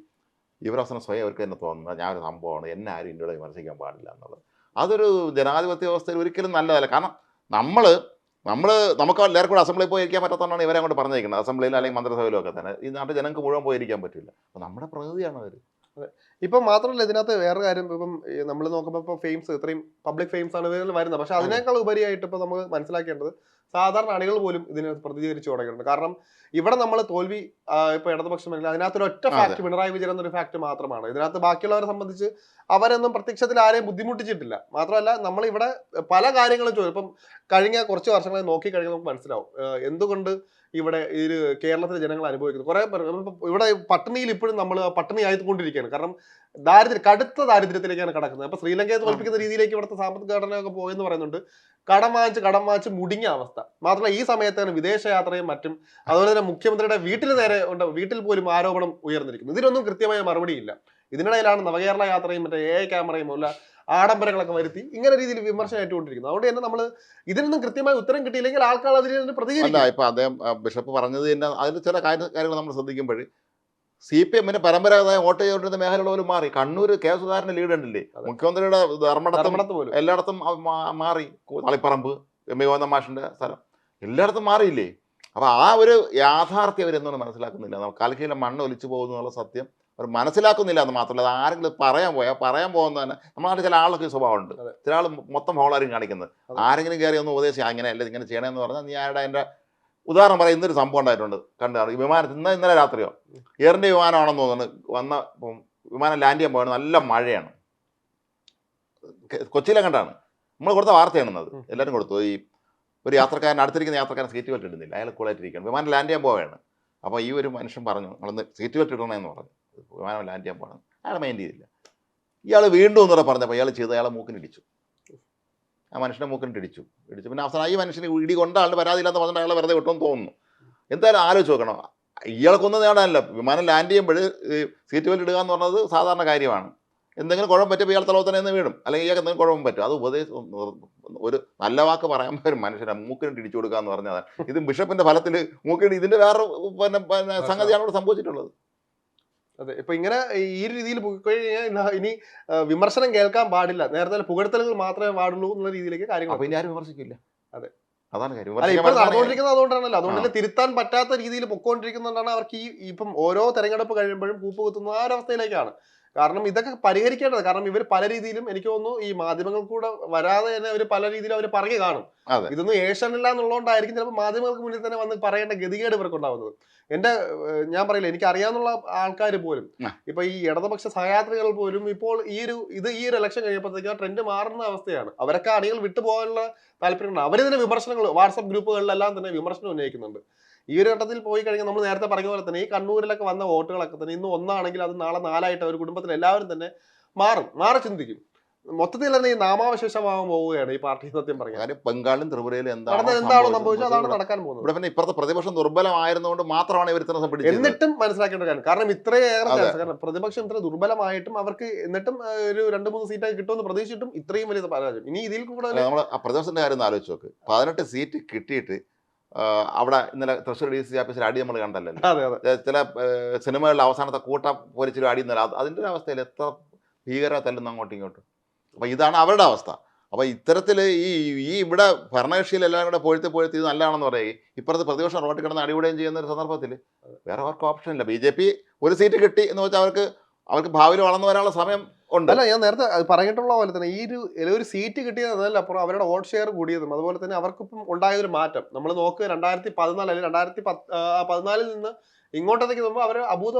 ഇവരവസാനം സ്വയം അവർക്ക് തന്നെ തോന്നുന്നത് ഞാനൊരു സംഭവമാണ്, എന്നെ ആരും ഇന്ത്യയുടെ വിമർശിക്കാൻ പാടില്ല എന്നുള്ളത്. അതൊരു ജനാധിപത്യ വ്യവസ്ഥയിൽ ഒരിക്കലും നല്ലതല്ല. കാരണം നമുക്ക് എല്ലാവർക്കും കൂടെ അസംബ്ലിയിൽ പോയി ഇരിക്കാൻ പറ്റാത്തതുകൊണ്ടാണ് ഇവരെ അങ്ങോട്ട് പറഞ്ഞിരിക്കുന്നത്. അസംബ്ലിയിൽ അല്ലെങ്കിൽ മന്ത്രിസഭയിലും ഒക്കെ തന്നെ ഈ നാട്ടിൽ ജനങ്ങൾക്ക് മുഴുവൻ പോയിരിക്കാൻ പറ്റില്ല. അപ്പോൾ നമ്മുടെ പ്രകൃതിയാണ് അവർ. ഇപ്പം മാത്രമല്ല ഇതിനകത്ത് വേറെ കാര്യം, ഇപ്പം നമ്മൾ നോക്കുമ്പോൾ ഇപ്പോൾ ഫെയിംസ് ഇത്രയും പബ്ലിക് ഫെയിംസ് ആണ് ഇതിൽ വരുന്നത്. പക്ഷെ അതിനേക്കാൾ ഉപരിയായിട്ട് ഇപ്പോൾ നമുക്ക് മനസ്സിലാക്കേണ്ടത് സാധാരണ അണികൾ പോലും ഇതിനെ പ്രതികരിച്ചു തുടങ്ങിയിട്ടുണ്ട്. കാരണം ഇവിടെ നമ്മൾ തോൽവി ഇപ്പോൾ ഇടതുപക്ഷമല്ല, അതിനകത്തൊരു ഒറ്റ ഫാക്ട് പിണറായി വിജയൻ എന്നൊരു ഫാക്ട് മാത്രമാണ്. ഇതിനകത്ത് ബാക്കിയുള്ളവരെ സംബന്ധിച്ച് അവരൊന്നും പ്രത്യക്ഷത്തിൽ ആരെയും ബുദ്ധിമുട്ടിച്ചിട്ടില്ല. മാത്രമല്ല നമ്മളിവിടെ പല കാര്യങ്ങളും ചോദിക്കും. ഇപ്പം കഴിഞ്ഞ കുറച്ച് വർഷങ്ങളെ നോക്കിക്കഴിഞ്ഞാൽ നമുക്ക് മനസ്സിലാവും എന്തുകൊണ്ട് ഇവിടെ ഈ കേരളത്തിലെ ജനങ്ങൾ അനുഭവിക്കുന്നത്. കുറെ ഇവിടെ പട്ടിണിയിൽ ഇപ്പോഴും നമ്മൾ പട്ടിണി ആയിക്കൊണ്ടിരിക്കുകയാണ്. കാരണം കടുത്ത ദാരിദ്ര്യത്തിലേക്കാണ് കടക്കുന്നത്. അപ്പൊ ശ്രീലങ്കയെ തോൽപ്പിക്കുന്ന രീതിയിലേക്ക് ഇവിടുത്തെ സാമ്പത്തിക ഘടനയൊക്കെ പോയെന്ന് പറയുന്നുണ്ട്. കടം വാങ്ങിച്ച് മുടിങ്ങിയ അവസ്ഥ. മാത്രമല്ല ഈ സമയത്താണ് വിദേശയാത്രയും മറ്റും, അതുപോലെ തന്നെ മുഖ്യമന്ത്രിയുടെ വീട്ടിൽ പോലും ആരോപണം ഉയർന്നിരിക്കുന്നു. ഇതിനൊന്നും കൃത്യമായ മറുപടിയില്ല. ഇതിനിടയിലാണ് നവകേരള യാത്രയും മറ്റേ AI ക്യാമറയും ഉള്ള ആഡംബരങ്ങളൊക്കെ വരുത്തി ഇങ്ങനെ രീതിയിൽ വിമർശനം ഏറ്റുകൊണ്ടിരിക്കുന്നത്. അതുകൊണ്ട് തന്നെ നമ്മൾ ഇതിനൊന്നും കൃത്യമായ ഉത്തരം കിട്ടിയില്ലെങ്കിൽ ആൾക്കാർ അതിന് പ്രതികരിക്കില്ല. ഇപ്പൊ അദ്ദേഹം ബിഷപ്പ് പറഞ്ഞത് തന്നെ അതിൽ ചില കാര്യങ്ങൾ നമ്മൾ ശ്രദ്ധിക്കുമ്പോൾ CPM പരമ്പരാഗതമായ വോട്ട് ചെയ്തുകൊണ്ടിരുന്ന മേഖലകൾ മാറി. കണ്ണൂർ കെ സുധാകരന്റെ ലീഡ് ഉണ്ടല്ലേ, മുഖ്യമന്ത്രിയുടെ ധർമ്മടത്ത് പോലും എല്ലായിടത്തും മാറി. തളിപ്പറമ്പ് ഗോവിന്ദൻ മാഷിന്റെ സ്ഥലം എല്ലായിടത്തും മാറിയില്ലേ. അപ്പൊ ആ ഒരു യാഥാർത്ഥ്യം അവരെന്താണ് മനസ്സിലാക്കുന്നില്ല. കൽക്കയിലെ മണ്ണ് ഒലിച്ചു പോകുന്നു എന്നുള്ള സത്യം അവർ മനസ്സിലാക്കുന്നില്ല എന്ന് മാത്രമല്ല, അത് ആരെങ്കിലും പറയാൻ പോകുന്നത് തന്നെ നമ്മുടെ ചില ആളൊക്കെ സ്വഭാവമുണ്ട്. ചില ആൾ മൊത്തം ഹോളാരും കാണിക്കുന്നത്. ആരെങ്കിലും കയറി ഒന്ന് ഉപദേശിച്ച് അങ്ങനെ അല്ല ഇങ്ങനെ ചെയ്യണമെന്ന് പറഞ്ഞാൽ നീ ആരുടെ എൻ്റെ ഉദാഹരണം പറയാം. ഇന്നൊരു സംഭവം ഉണ്ടായിട്ടുണ്ട്, കണ്ടാണ്. ഈ വിമാനത്തിൽ ഇന്നലെ രാത്രിയോ എയർ ഇന്ത്യ വിമാനമാണെന്ന് തോന്നുന്നു വിമാനം ലാൻഡ് ചെയ്യാൻ പോയാണ്. നല്ല മഴയാണ്. കൊച്ചിയിലെ കണ്ടാണ് നമ്മൾ കൊടുത്ത വാർത്തയാണെന്നത്, എല്ലാവരും കൊടുത്തു. ഈ ഒരു അടുത്തിരിക്കുന്ന യാത്രക്കാരൻ സീറ്റ് ബെൽറ്റ് ഇടുന്നില്ല, അയാൾ കൂളായിട്ടിരിക്കുകയാണ്. വിമാനം ലാൻഡ് ചെയ്യാൻ പോവുകയാണ്. അപ്പോൾ ഈ ഒരു മനുഷ്യൻ പറഞ്ഞു നമ്മളൊന്ന് സീറ്റ് ബെൽറ്റ് ഇടണമെന്ന് പറഞ്ഞു. വിമാനം ലാൻഡ് ചെയ്യാൻ പോകണം. അയാൾ മൈൻഡ് ചെയ്തില്ല. ഇയാൾ വീണ്ടും എന്നൂടെ പറഞ്ഞപ്പോൾ അയാളെ മൂക്കിനിടിച്ചു. ആ മനുഷ്യനെ മൂക്കിനിടിച്ചു. പിന്നെ അവസാനം ഈ മനുഷ്യന് ഇടി കൊണ്ട ആളുടെ പരാതിയില്ലാന്ന് പറഞ്ഞിട്ട് അയാളെ വെറുതെ വിട്ടുമെന്ന് തോന്നുന്നു. എന്തായാലും ആലോചിച്ച് നോക്കണം, ഇയാൾക്കൊന്നും നേടാനല്ല. വിമാനം ലാൻഡ് ചെയ്യുമ്പോൾ സീറ്റ് ബെൽറ്റ് ഇടുക എന്ന് പറഞ്ഞത് സാധാരണ കാര്യമാണ്. എന്തെങ്കിലും കുഴപ്പം പറ്റുമ്പോൾ ഇയാൾ തലവത്തന്നെ നിന്ന് വീഴും, അല്ലെങ്കിൽ ഇയാൾക്ക് എന്തെങ്കിലും കുഴപ്പം പറ്റും. അത് ഒരു നല്ല വാക്ക് പറയാൻ ഒരു മനുഷ്യനെ മൂക്കിനിട്ട് ഇടിച്ചു കൊടുക്കുക എന്ന് പറഞ്ഞതാണ്. ഇത് ബിഷപ്പിന്റെ ഫലത്തിൽ മൂക്കിന് ഇതിന്റെ വേറെ സംഗതിയാണ് ഇവിടെ സംഭവിച്ചിട്ടുള്ളത്. അതെ, ഇപ്പൊ ഇങ്ങനെ ഈ രീതിയിൽ പോയിക്കഴിഞ്ഞാൽ ഇനി വിമർശനം കേൾക്കാൻ പാടില്ല, നേരത്തെ പുകഴ്ത്തലുകൾ മാത്രമേ പാടുള്ളൂ എന്നുള്ള രീതിയിലേക്ക് കാര്യങ്ങൾ ഇനി ആരും വിമർശിക്കില്ല. അതെ, അതാണ് കാര്യം. ഇപ്പൊ നടന്നുകൊണ്ടിരിക്കുന്നത് അതുകൊണ്ടാണല്ലോ. അതുകൊണ്ട് തിരുത്താൻ പറ്റാത്ത രീതിയിൽ പൊക്കോണ്ടിരിക്കുന്നതുകൊണ്ടാണ് അവർക്ക് ഇപ്പം ഓരോ തെരഞ്ഞെടുപ്പ് കഴിയുമ്പോഴും കൂപ്പ് കുത്തുന്ന ആ ഒരവസ്ഥയിലേക്കാണ്. കാരണം ഇതൊക്കെ പരിഹരിക്കേണ്ടത്. കാരണം ഇവർ പല രീതിയിലും എനിക്ക് തോന്നുന്നു ഈ മാധ്യമങ്ങൾ കൂടെ വരാതെ തന്നെ അവർ പല രീതിയിലും അവർ പറഞ്ഞു കാണും. ഇതൊന്നും ഏഷ്യനില്ല എന്നുള്ളതുകൊണ്ടായിരിക്കും ചിലപ്പോൾ മാധ്യമങ്ങൾക്ക് മുന്നിൽ തന്നെ വന്ന് പറയേണ്ട ഗതികേട് ഇവർക്ക് ഉണ്ടാവുന്നത്. ഞാൻ പറയില്ല, എനിക്ക് അറിയാവുന്ന ആൾക്കാർ പോലും ഇപ്പൊ ഈ ഇടതുപക്ഷ സഹയാത്രികൾ പോലും ഇപ്പോൾ ഈ ഒരു ഇലക്ഷൻ കഴിയുമ്പോഴത്തേക്ക് ട്രെൻഡ് മാറുന്ന അവസ്ഥയാണ്. അവരൊക്കെ അണികൾ വിട്ടുപോകാനുള്ള താല്പര്യമുണ്ട്. അവർ തന്നെ വിമർശനങ്ങൾ വാട്സ്ആപ്പ് ഗ്രൂപ്പുകളിലെല്ലാം തന്നെ വിമർശനം ഉന്നയിക്കുന്നുണ്ട്. ഈ ഒരു ഘട്ടത്തിൽ പോയി കഴിഞ്ഞാൽ നമ്മൾ നേരത്തെ പറഞ്ഞ പോലെ തന്നെ ഈ കണ്ണൂരിലൊക്കെ വന്ന വോട്ടുകളൊക്കെ തന്നെ ഇന്ന് 1 ആണെങ്കിൽ അത് നാളെ 4 ആയിട്ട് ഒരു കുടുംബത്തിൽ എല്ലാവരും തന്നെ മാറി ചിന്തിക്കും. മൊത്തത്തിൽ തന്നെ ഈ നാമാവശേഷമാകാൻ പോവുകയാണ് ഈ പാർട്ടി സത്യം പറയാൻ. കാര്യം ബംഗാളിലും ത്രിപുരയിലും എന്താണോ സംഭവിച്ചത് അതാണ് നടക്കാൻ പോകുന്നത്. ഇവിടെ പിന്നെ ഇപ്പുറത്തെ പ്രതിപക്ഷം ദുർബലമായിരുന്നുകൊണ്ട് മാത്രമാണ് ഇവർ ഇത്ര പിടിച്ചത്. എന്നിട്ടും മനസ്സിലാക്കേണ്ട കാര്യം, കാരണം ഇത്രയേറെ കാരണം പ്രതിപക്ഷം ഇത്ര ദുർബലമായിട്ടും അവർക്ക് എന്നിട്ടും ഒരു 2-3 സീറ്റൊക്കെ കിട്ടുമെന്ന് പ്രതീക്ഷിച്ചിട്ടും ഇത്രയും വലിയ പരാജയം. ഇനി ഇതിൽ കൂടെ നമ്മൾ പ്രതിപക്ഷത്തിന്റെ കാര്യം ഒന്ന് ആലോചിച്ച് നോക്ക്. 18 സീറ്റ് കിട്ടിയിട്ട് അവിടെ ഇന്നലെ തൃശ്ശൂർ DC ഓഫീസിൽ അടി നമ്മൾ കണ്ടല്ലോ. അതെ അതെ, ചില സിനിമകളിലെ അവസാനത്തെ കൂട്ട പോലിച്ചൊരു അടി ഇന്നലെ അതിൻ്റെ ഒരു അവസ്ഥയിൽ എത്ര ഭീകര തല്ലുന്നു അങ്ങോട്ടും ഇങ്ങോട്ടും. അപ്പോൾ ഇതാണ് അവരുടെ അവസ്ഥ. അപ്പോൾ ഇത്തരത്തിൽ ഈ ഇവിടെ ഭരണകക്ഷിയിൽ എല്ലാം കൂടെ പൊഴുത്തി ഇത് നല്ലതാണെന്ന് പറയുക, ഇപ്പുറത്ത് പ്രതിപക്ഷം റോട്ടിൽ കിടന്ന് അടിപൊളിയും ചെയ്യുന്ന ഒരു സന്ദർഭത്തിൽ വേറെ അവർക്ക് ഓപ്ഷൻ ഇല്ല. BJP ഒരു സീറ്റ് കിട്ടി എന്ന് വെച്ചാൽ അവർക്ക് ഭാവിയിൽ വളർന്നു വരാനുള്ള സമയം ഉണ്ട്. അല്ല, ഞാൻ നേരത്തെ പറഞ്ഞിട്ടുള്ള പോലെ തന്നെ ഈ ഒരു സീറ്റ് കിട്ടിയതല്ല, അപ്പുറം അവരുടെ വോട്ട് ഷെയർ കൂടിയതും അതുപോലെ തന്നെ അവർക്കിപ്പം ഉണ്ടായതൊരു മാറ്റം നമ്മൾ നോക്കുക. 2014 അല്ലെങ്കിൽ 2014 നിന്ന് ഇങ്ങോട്ടേക്ക് നോക്കുമ്പോൾ അവർ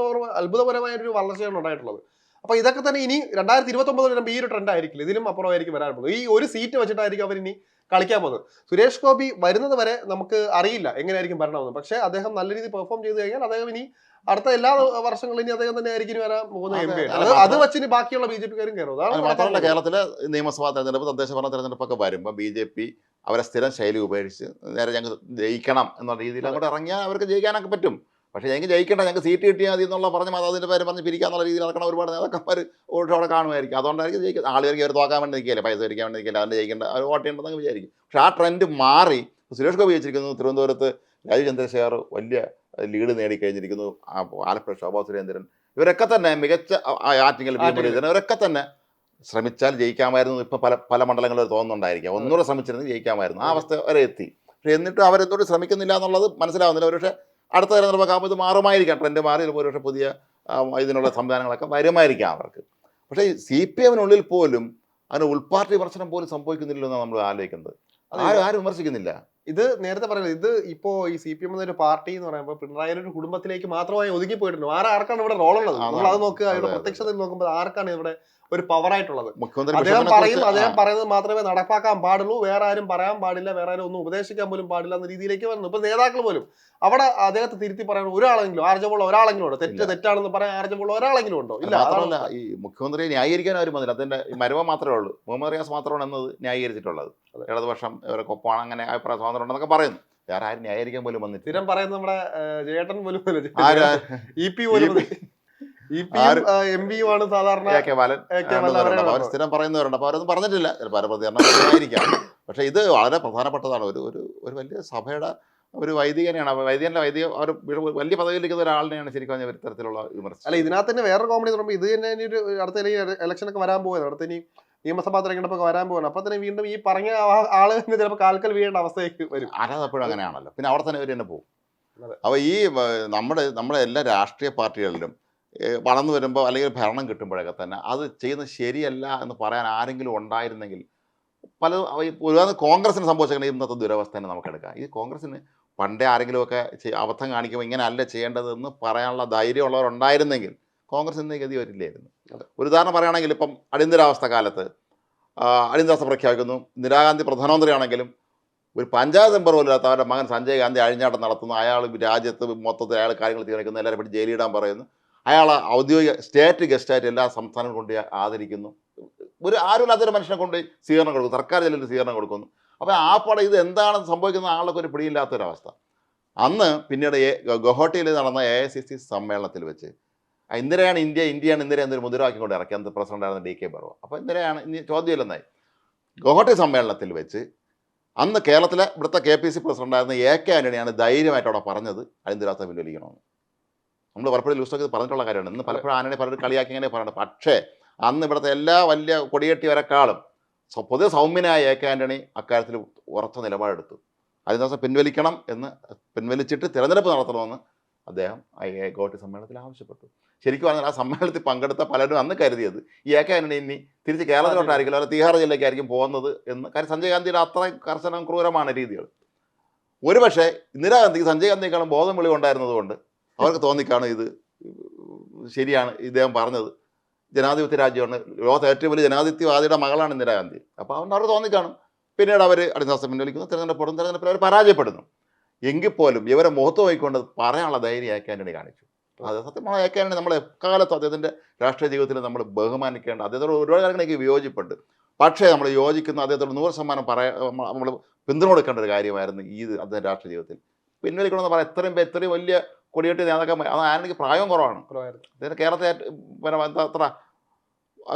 അത്ഭുതപരമായ ഒരു വളർച്ചയാണ് ഉണ്ടായിട്ടുള്ളത്. അപ്പൊ ഇതൊക്കെ തന്നെ ഇനി 2029 വരുമ്പോൾ ഈ ഒരു ട്രെൻഡ് ആയിരിക്കില്ല, ഇതിലും അപ്പുറമായിരിക്കും വരാൻ പോകുന്നത്. ഈ ഒരു സീറ്റ് വെച്ചിട്ടായിരിക്കും അവർ ഇനി കളിക്കാൻ പോകുന്നത്. സുരേഷ് ഗോപി വരുന്നത് വരെ നമുക്ക് അറിയില്ല എങ്ങനെയായിരിക്കും ഭരണമെന്ന്. പക്ഷെ അദ്ദേഹം നല്ല രീതിയിൽ പെർഫോം ചെയ്ത് കഴിഞ്ഞാൽ അദ്ദേഹം ഇനി അടുത്ത എല്ലാ വർഷങ്ങളും ഇനി അദ്ദേഹം തന്നെ ആയിരിക്കും വരാൻ പോകുന്ന MP. അത് വെച്ച് ഇനി ബാക്കിയുള്ള BJP-കാരും കയറും. മാത്രമല്ല കേരളത്തിലെ നിയമസഭാ തെരഞ്ഞെടുപ്പ്, തദ്ദേശ ഭരണ തെരഞ്ഞെടുപ്പൊക്കെ വരുമ്പോൾ BJP അവരെ സ്ഥിരം ശൈലി ഉപേക്ഷിച്ച് നേരെ ഞങ്ങൾ ജയിക്കണം എന്നുള്ള രീതിയിൽ അങ്ങോട്ട് ഇറങ്ങിയാൽ അവർക്ക് ജയിക്കാനൊക്കെ പറ്റും. പക്ഷേ ഞങ്ങൾക്ക് ജയിക്കേണ്ട, ഞങ്ങൾക്ക് സീറ്റ് കിട്ടിയാൽ മതി എന്നുള്ള പറഞ്ഞ അതിൻ്റെ പേര് പറഞ്ഞ് പിരിക്കാന്നുള്ള രീതിയിൽ നടക്കണം ഒരുപാട് നേതാക്കന്മാർ വോട്ട് അവിടെ കാണുമായിരിക്കും. അതുകൊണ്ടായിരിക്കും ജയിക്കുന്നത്. ആളുകൾക്ക് അവർ തോക്കാൻ വേണ്ടി നിൽക്കില്ല, പൈസ മേടിക്കാൻ വേണ്ടി നിൽക്കില്ല, അതിൻ്റെ ജയിക്കേണ്ട അവർ വോട്ട് ചെയ്യേണ്ടതെന്ന് വിചാരിക്കും. പക്ഷേ ആ ട്രെൻഡ് മാറി സുരേഷ് ഗോപി വെച്ചിരിക്കുന്നു. തിരുവനന്തപുരത്ത് രാജീവ് ചന്ദ്രശേഖർ വലിയ ലീഡ് നേടിക്കഴിഞ്ഞിരിക്കുന്നു. ആലപ്പുഴ ശോഭാ സുരേന്ദ്രൻ, ഇവരൊക്കെ തന്നെ മികച്ച ആറ്റിങ്ങൽ ഭീമരേന്ദ്രൻ, ഇവരൊക്കെ തന്നെ ശ്രമിച്ചാൽ ജയിക്കാമായിരുന്നു. ഇപ്പോൾ പല മണ്ഡലങ്ങളിൽ തോന്നുന്നുണ്ടായിരിക്കാം ഒന്നുകൂടെ ശ്രമിച്ചിരുന്നെങ്കിൽ ജയിക്കാമായിരുന്നു. ആ അവസ്ഥ വരെ എത്തി. പക്ഷേ എന്നിട്ടും അവരെന്തോട് ശ്രമിക്കുന്നില്ല എന്നുള്ളത് മനസ്സിലാവുന്നില്ല. പക്ഷേ അടുത്ത തെരഞ്ഞെടുപ്പൊക്കെ ആകുമ്പോൾ ഇത് മാറുമായിരിക്കാം, ട്രെൻഡ് മാറി ഒരുപക്ഷെ പുതിയ ഇതിനുള്ള സംവിധാനങ്ങളൊക്കെ വരുമായിരിക്കാം അവർക്ക്. പക്ഷേ CPM-നുള്ളിൽ പോലും അതിന് ഉൾപാർട്ടി വിമർശനം പോലും സംഭവിക്കുന്നില്ലെന്നാണ് നമ്മൾ ആലോചിക്കുന്നത്. ആരും വിമർശിക്കുന്നില്ല. ഇത് നേരത്തെ പറയുന്നത്, ഇത് ഇപ്പോ ഈ CPM എന്നൊരു പാർട്ടി എന്ന് പറയുമ്പോൾ പിണറായിയുടെ ഒരു കുടുംബത്തിലേക്ക് മാത്രമായി ഒതുങ്ങി പോയിട്ടുണ്ട്. ആർക്കാണ് ഇവിടെ റോൾ ഉള്ളത്? നമ്മൾ അത് നോക്കുക. ഇവിടെ പ്രത്യക്ഷത്തിൽ നോക്കുമ്പോൾ ആർക്കാണ് ഇവിടെ ഒരു പവർ ആയിട്ടുള്ളത്? അദ്ദേഹം പറയുന്നത് മാത്രമേ നടപ്പാക്കാൻ പാടുള്ളൂ, വേറെ ആരും പറയാൻ പാടില്ല, വേറെ ആരും ഒന്നും ഉപദേശിക്കാൻ പോലും പാടില്ല എന്ന രീതിയിലേക്ക് വരുന്നു. ഇപ്പൊ നേതാക്കൾ പോലും അവിടെ അദ്ദേഹത്തെ തിരുത്തി പറയാൻ ഒരാളെങ്കിലും, ആർജവമുള്ള ഒരാളെങ്കിലും ഉണ്ടോ? തെറ്റാണെന്ന് പറയാൻ ആർജവമുള്ള ഒരാളെങ്കിലും ഉണ്ടോ? ഇല്ല. മാത്രമല്ല ഈ മുഖ്യമന്ത്രിയെ ന്യായീകരിക്കാൻ ആരും വന്നില്ല. അതിന്റെ മരവ മാത്രമേ ഉള്ളൂ, മുഹമ്മദ് റിയാസ് മാത്രമാണ് എന്നത് ന്യായീകരിച്ചിട്ടുള്ളത്. ഇടതുപക്ഷം ഇവരൊക്കൊപ്പമാണ്, അങ്ങനെ അഭിപ്രായ സ്വാതന്ത്ര്യം ഉണ്ടെന്നൊക്കെ പറയുന്നു. വേറെ ആരും ന്യായീകരിക്കാൻ പോലും വന്നിട്ട്. സ്ഥിരം പറയുന്നത് നമ്മുടെ ജയേട്ടൻ പോലും EP പോലും MP-യുമാണ് സാധാരണ അവർ സ്ഥിരം പറയുന്നവരുണ്ട്. അപ്പോൾ അവരൊന്നും പറഞ്ഞിട്ടില്ല. ചിലപ്പോൾ അവരുടെ പ്രതികരണം ആയിരിക്കാം. പക്ഷേ ഇത് വളരെ പ്രധാനപ്പെട്ടതാണ്. ഒരു വലിയ സഭയുടെ ഒരു വൈദികനെയാണ്. വൈദിക ഒരു വലിയ പദവിയിലിരിക്കുന്ന ഒരാളിനെയാണ് ശരിക്കും പറഞ്ഞാൽ ഇത്തരത്തിലുള്ള വിമർശനം. അല്ല, ഇതിനകത്ത് തന്നെ വേറെ കോമഡി പറയുമ്പോൾ ഇത് തന്നെ ഇനി ഒരു അടുത്ത ഇലക്ഷനൊക്കെ വരാൻ പോകുന്നത്, അടുത്ത ഇനി നിയമസഭാ തെരഞ്ഞെടുപ്പൊക്കെ വരാൻ പോകുന്നത്. അപ്പൊ തന്നെ വീണ്ടും ഈ പറഞ്ഞ ആള് തന്നെ ചിലപ്പോൾ കാൽക്കൽ വീഴേണ്ട അവസ്ഥയ്ക്ക് വരും. അതെപ്പോഴും അങ്ങനെയാണല്ലോ. പിന്നെ അവിടെ തന്നെ ഇവർ തന്നെ പോകും. അപ്പോൾ ഈ നമ്മുടെ എല്ലാ രാഷ്ട്രീയ പാർട്ടികളിലും വളർന്നു വരുമ്പോൾ അല്ലെങ്കിൽ ഭരണം കിട്ടുമ്പോഴൊക്കെ തന്നെ അത് ചെയ്യുന്നത് ശരിയല്ല എന്ന് പറയാൻ ആരെങ്കിലും ഉണ്ടായിരുന്നെങ്കിൽ ഒരുപാട് കോൺഗ്രസിന് സംഭവിച്ചെങ്കിൽ ഇന്നത്തെ ദുരവസ്ഥ തന്നെ നമുക്കെടുക്കാം. ഈ കോൺഗ്രസിന് പണ്ടേ ആരെങ്കിലുമൊക്കെ അബദ്ധം കാണിക്കുമ്പോൾ ഇങ്ങനെ അല്ല ചെയ്യേണ്ടതെന്ന് പറയാനുള്ള ധൈര്യമുള്ളവരുണ്ടായിരുന്നെങ്കിൽ കോൺഗ്രസ് ഇന്ന് ഗതി വരില്ലായിരുന്നു. ഒരു ഉദാഹരണം പറയുകയാണെങ്കിൽ ഇപ്പം അടിയന്തരാവസ്ഥ കാലത്ത് അടിയന്തരാവസ്ഥ പ്രഖ്യാപിക്കുന്നു. ഇന്ദിരാഗാന്ധി പ്രധാനമന്ത്രിയാണെങ്കിലും ഒരു പഞ്ചായത്ത് മെമ്പർ പോലില്ലാത്ത അവരുടെ മകൻ സഞ്ജയ് ഗാന്ധി അഴിഞ്ഞാട്ടം നടത്തുന്നു. അയാൾ രാജ്യത്ത് മൊത്തത്തിൽ അയാൾ കാര്യങ്ങൾ തീരുമാനിക്കുന്നു. എല്ലാവരും പിടിച്ച് ജയിലിടാൻ പറയുന്നു. അയാളെ ഔദ്യോഗിക സ്റ്റേറ്റ് ഗസ്റ്റായിട്ട് എല്ലാ സംസ്ഥാനങ്ങളും കൊണ്ട് ആദരിക്കുന്നു. ആരുമില്ലാത്തൊരു മനുഷ്യനെ കൊണ്ട് സ്വീകരണം കൊടുക്കും, സർക്കാർ ജില്ലയിൽ സ്വീകരണം കൊടുക്കുന്നു. അപ്പോൾ ആ പടം ഇത് എന്താണ് സംഭവിക്കുന്ന ആളൊക്കെ ഒരു പിടിയില്ലാത്തൊരവസ്ഥ. അന്ന് പിന്നീട് ഗുവാഹട്ടിയിൽ നടന്ന AICC സമ്മേളനത്തിൽ വെച്ച് ഇന്ദിരയാണ് ഇന്ത്യയാണ് ഇന്ദിര എന്നൊരു മുദ്രാവാക്യം കൊണ്ട് ഇറക്കി. അന്ന് പ്രസിഡന്റായിരുന്ന DK ബറോ. അപ്പോൾ ഇന്ദിരയാണ് ഇനി ചോദ്യമില്ലെന്നായി. ഗുവാഹട്ടി സമ്മേളനത്തിൽ വെച്ച് അന്ന് കേരളത്തിലെ ഇവിടുത്തെ KPC പ്രസിഡന്റായിരുന്ന AK ആന്റണിയാണ് ധൈര്യമായിട്ട് അവിടെ പറഞ്ഞത് അടിയന്തരാവസ്ഥ പിൻവലിക്കണമെന്ന്. നമ്മൾ പലപ്പോഴും ലൂസൊക്കെ പറഞ്ഞിട്ടുള്ള കാര്യമാണ്. ഇന്ന് പലപ്പോഴും ആന്റണി പലരും കളിയാക്കി ഇങ്ങനെ പറയുന്നത്. പക്ഷേ അന്ന് ഇവിടുത്തെ എല്ലാ വലിയ കൊടികെട്ടിയവരെക്കാളും പൊതുവെ സൗമ്യനായ AK ആന്റണി അക്കാര്യത്തിൽ ഉറച്ച നിലപാടെടുത്തു. അടിയന്തരാവസ്ഥ പിൻവലിക്കണം എന്ന്, പിൻവലിച്ചിട്ട് തിരഞ്ഞെടുപ്പ് നടത്തണമെന്ന് അദ്ദേഹം ഗുവാഹട്ടി സമ്മേളനത്തിൽ ആവശ്യപ്പെട്ടു. ശരിക്കും പറഞ്ഞാൽ ആ സമ്മേളനത്തിൽ പങ്കെടുത്ത പലരും അന്ന് കരുതിയത് ഈ AK ആന്റണി ഇനി തിരിച്ച് കേരളത്തിലോട്ടായിരിക്കും, അല്ലെങ്കിൽ തീഹാർ ജില്ലയ്ക്കായിരിക്കും പോകുന്നത് എന്ന്. കാര്യം സഞ്ജയ് ഗാന്ധിയുടെ അത്രയും കർശനം ക്രൂരമാണ് രീതികൾ. ഒരുപക്ഷെ ഇന്ദിരാഗാന്ധിക്ക് സഞ്ജയ് ഗാന്ധിയെക്കാളും ബോധം വെളിവ് ഉണ്ടായിരുന്നത് കൊണ്ട് അവർക്ക് തോന്നിക്കാണ് ഇത് ശരിയാണ് ഇദ്ദേഹം പറഞ്ഞത്. ജനാധിപത്യ രാജ്യമാണ്, ലോകത്തെ ഏറ്റവും വലിയ ജനാധിപത്യവാദിയുടെ മകളാണ് ഇന്ദിരാഗാന്ധി. അപ്പോൾ അവർ തോന്നിക്കാണും. പിന്നീട് അവർ അടിയന്തരാവസ്ഥ പിൻവലിക്കുന്നു, തിരഞ്ഞെടുപ്പിൽ അവർ പരാജയപ്പെടുന്നു. എങ്കിൽ പോലും ഇവരെ മുഖത്ത് നോക്കിക്കൊണ്ട് പറയാനുള്ള ധൈര്യം AK ആന്റണി കാണിച്ചു. അത് സത്യമാണ്. AK ആന്റണി നമ്മളെ എക്കാലത്തും അദ്ദേഹത്തിൻ്റെ രാഷ്ട്രീയ ജീവിതത്തിൽ നമ്മൾ ബഹുമാനിക്കേണ്ട, അദ്ദേഹത്തോട് ഒരുപാട് കാര്യങ്ങളൊക്കെ വിയോജിപ്പുണ്ട്. പക്ഷേ നമ്മൾ യോജിക്കുന്ന അദ്ദേഹത്തോട് 100% നമ്മൾ പിന്തുണ കൊടുക്കേണ്ട ഒരു കാര്യമായിരുന്നു അദ്ദേഹം രാഷ്ട്രീയ ജീവിതത്തിൽ. പിൻവലിക്കണമെന്ന് പറയാം. ഇത്രയും വലിയ കൊടിയേറ്റ് നേതാക്കന്മാർ, അത് ആന്റണിക്ക് പ്രായം കുറവാണ്. അദ്ദേഹം കേരളത്തെ പിന്നെ എത്ര